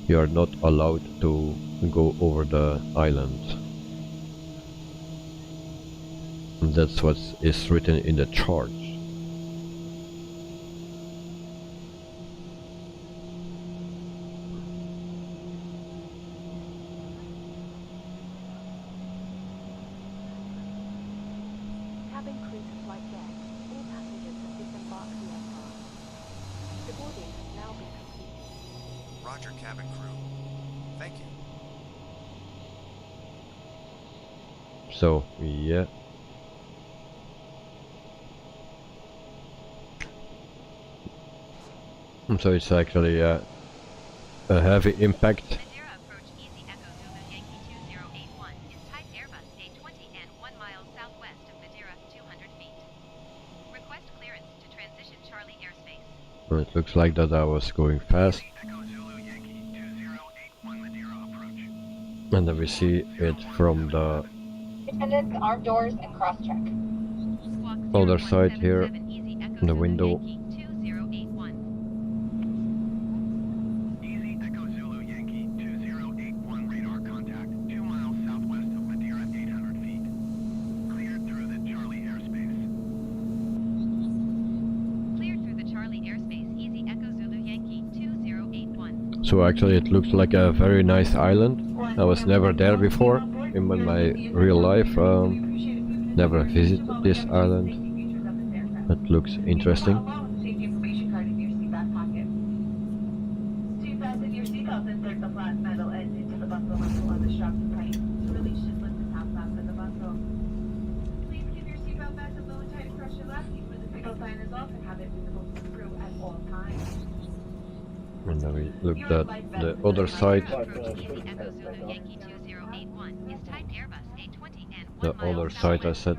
you are not allowed to go over the island. And that's what is written in the chart. Roger, cabin crew. Thank you. So, yeah. So it's actually a heavy impact. Madeira approach Easy Echo Zulu Yankee 2081 is type Airbus A20 and 1 mile southwest of Madeira, 200 feet. Request clearance to transition Charlie airspace. Well, it looks like that I was going fast. And then we see it from the arm doors and cross-check. other side here, in the window. Easy Echo Zulu Yankee 2081 radar contact 2 miles southwest of Madeira, 800 feet. Cleared through the Charlie airspace. Cleared through the Charlie airspace, Easy Echo Zulu Yankee 2081. So actually it looks like a very nice island. I was never there before in my real life. Never visited this island. It looks interesting. Safety information card in your seatback pocket. Do fasten your seatbelt and insert the flat metal end into the buckle muscle on the strap to tight. To release, just lift the top flap of the buckle. Please keep your seatbelt fastened low and tight across your lap. Keep when the signal sign is off and have it visible to the crew at all times. And then we looked at the other side. The other side I said.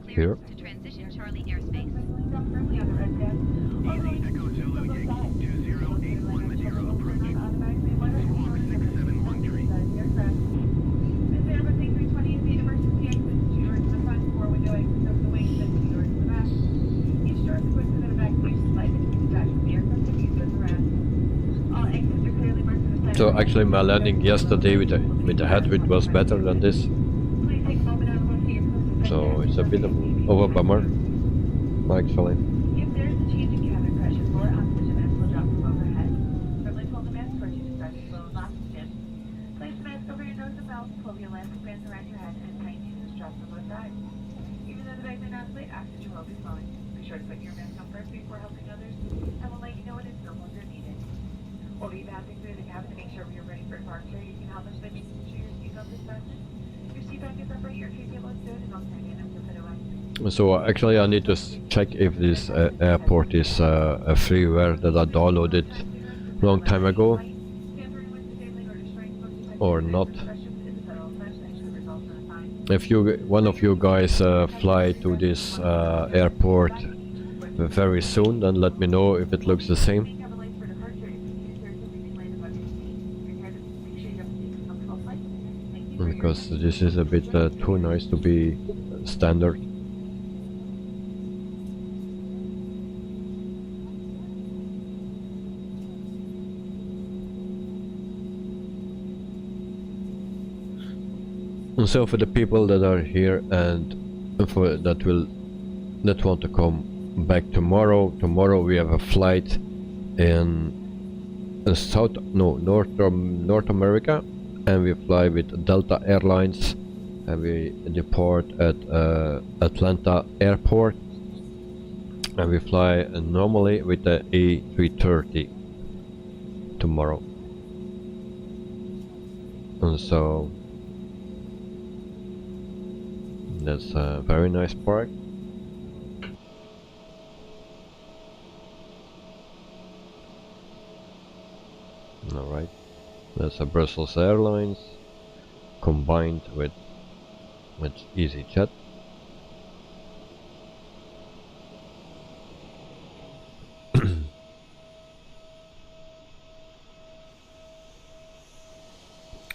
Here. Easy Echo Zulu Yankee 2081 Madeira approach. Squawk 671 This Airbus A320 is the emergency exit. 2 doors to the front, 4 window exits over the wings, and 2 doors to the back. Each door is equipped with an evacuation slide that can be detached from the aircraft if used as a ramp. All exits are clearly marked to the side. So actually my landing yesterday with the headwind was better than this. Please take a moment out of one seat. So it's a bit of a bummer, actually. If there is a change in cabin pressure, floor oxygen mask will drop from overhead. Privilege hold the mask first to start to flow of oxygen. Place the mask over your nose and mouth, pull the elastic bands around your head, and tighten the straps on both sides. Even though the bags are not split, oxygen will be flowing. Be sure to put your mask on first before helping others, and we'll let you know when it's no longer needed. While you're passing through the cabin to make sure you're ready for departure, you can help us by making sure your seatbelt is fastened, your seatbelt gets upright, your tray table is good, and I'll try to get them to put away. So actually I need to check if this airport is a freeware that I downloaded long time ago or not. If one of you guys fly to this airport very soon, then let me know if it looks the same. Because this is a bit too nice to be standard. And so for the people that are here and for that want to come back tomorrow we have a flight in North America, and we fly with Delta Airlines, and we depart at Atlanta Airport, and we fly normally with the A330 tomorrow. And so that's a very nice park. Alright, that's a Brussels Airlines combined with EasyJet.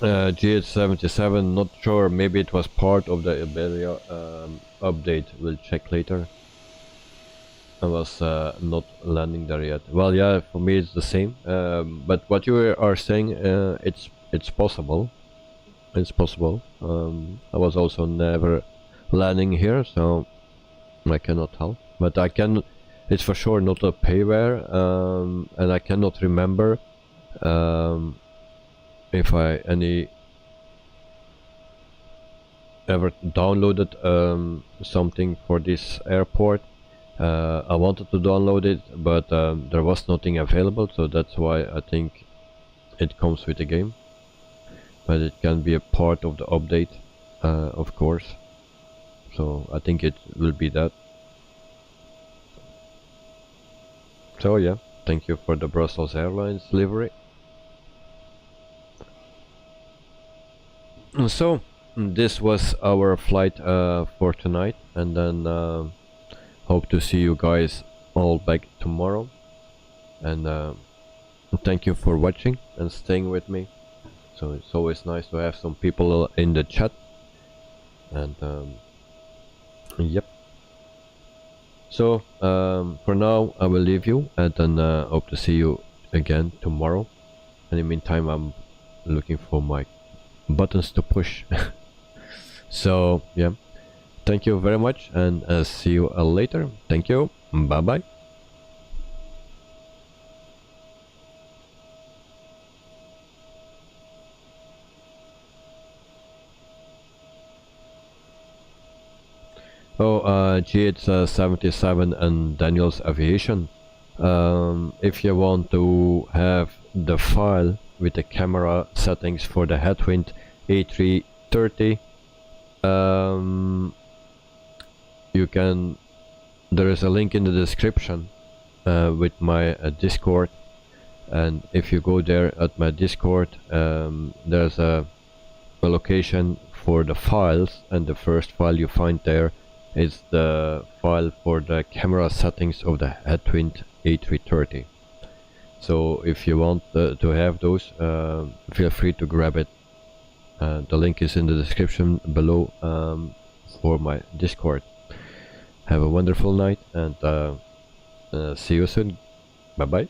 GH77, not sure, maybe it was part of the Iberia update, we'll check later. I was not landing there yet. Well, yeah, for me it's the same, but what you are saying, it's possible. It's possible. I was also never landing here, so I cannot help. But I can, it's for sure not a payware, and I cannot remember if I ever downloaded something for this airport. I wanted to download it, but there was nothing available, so that's why I think it comes with the game. But it can be a part of the update, of course. So I think it will be that. So yeah, thank you for the Brussels Airlines livery. So this was our flight for tonight, and then hope to see you guys all back tomorrow. And thank you for watching and staying with me. So it's always nice to have some people in the chat. And yep. So for now I will leave you, and then hope to see you again tomorrow. In the meantime, I'm looking for my buttons to push. So yeah, thank you very much, and see you later. Thank you, bye bye. Oh, GH77 and Daniel's Aviation, if you want to have the file with the camera settings for the headwind A330, you can, there is a link in the description with my Discord, and if you go there at my Discord, there's a location for the files, and the first file you find there is the file for the camera settings of the headwind A330. So if you want to have those, feel free to grab it. The link is in the description below for my Discord. Have a wonderful night, and see you soon. Bye bye.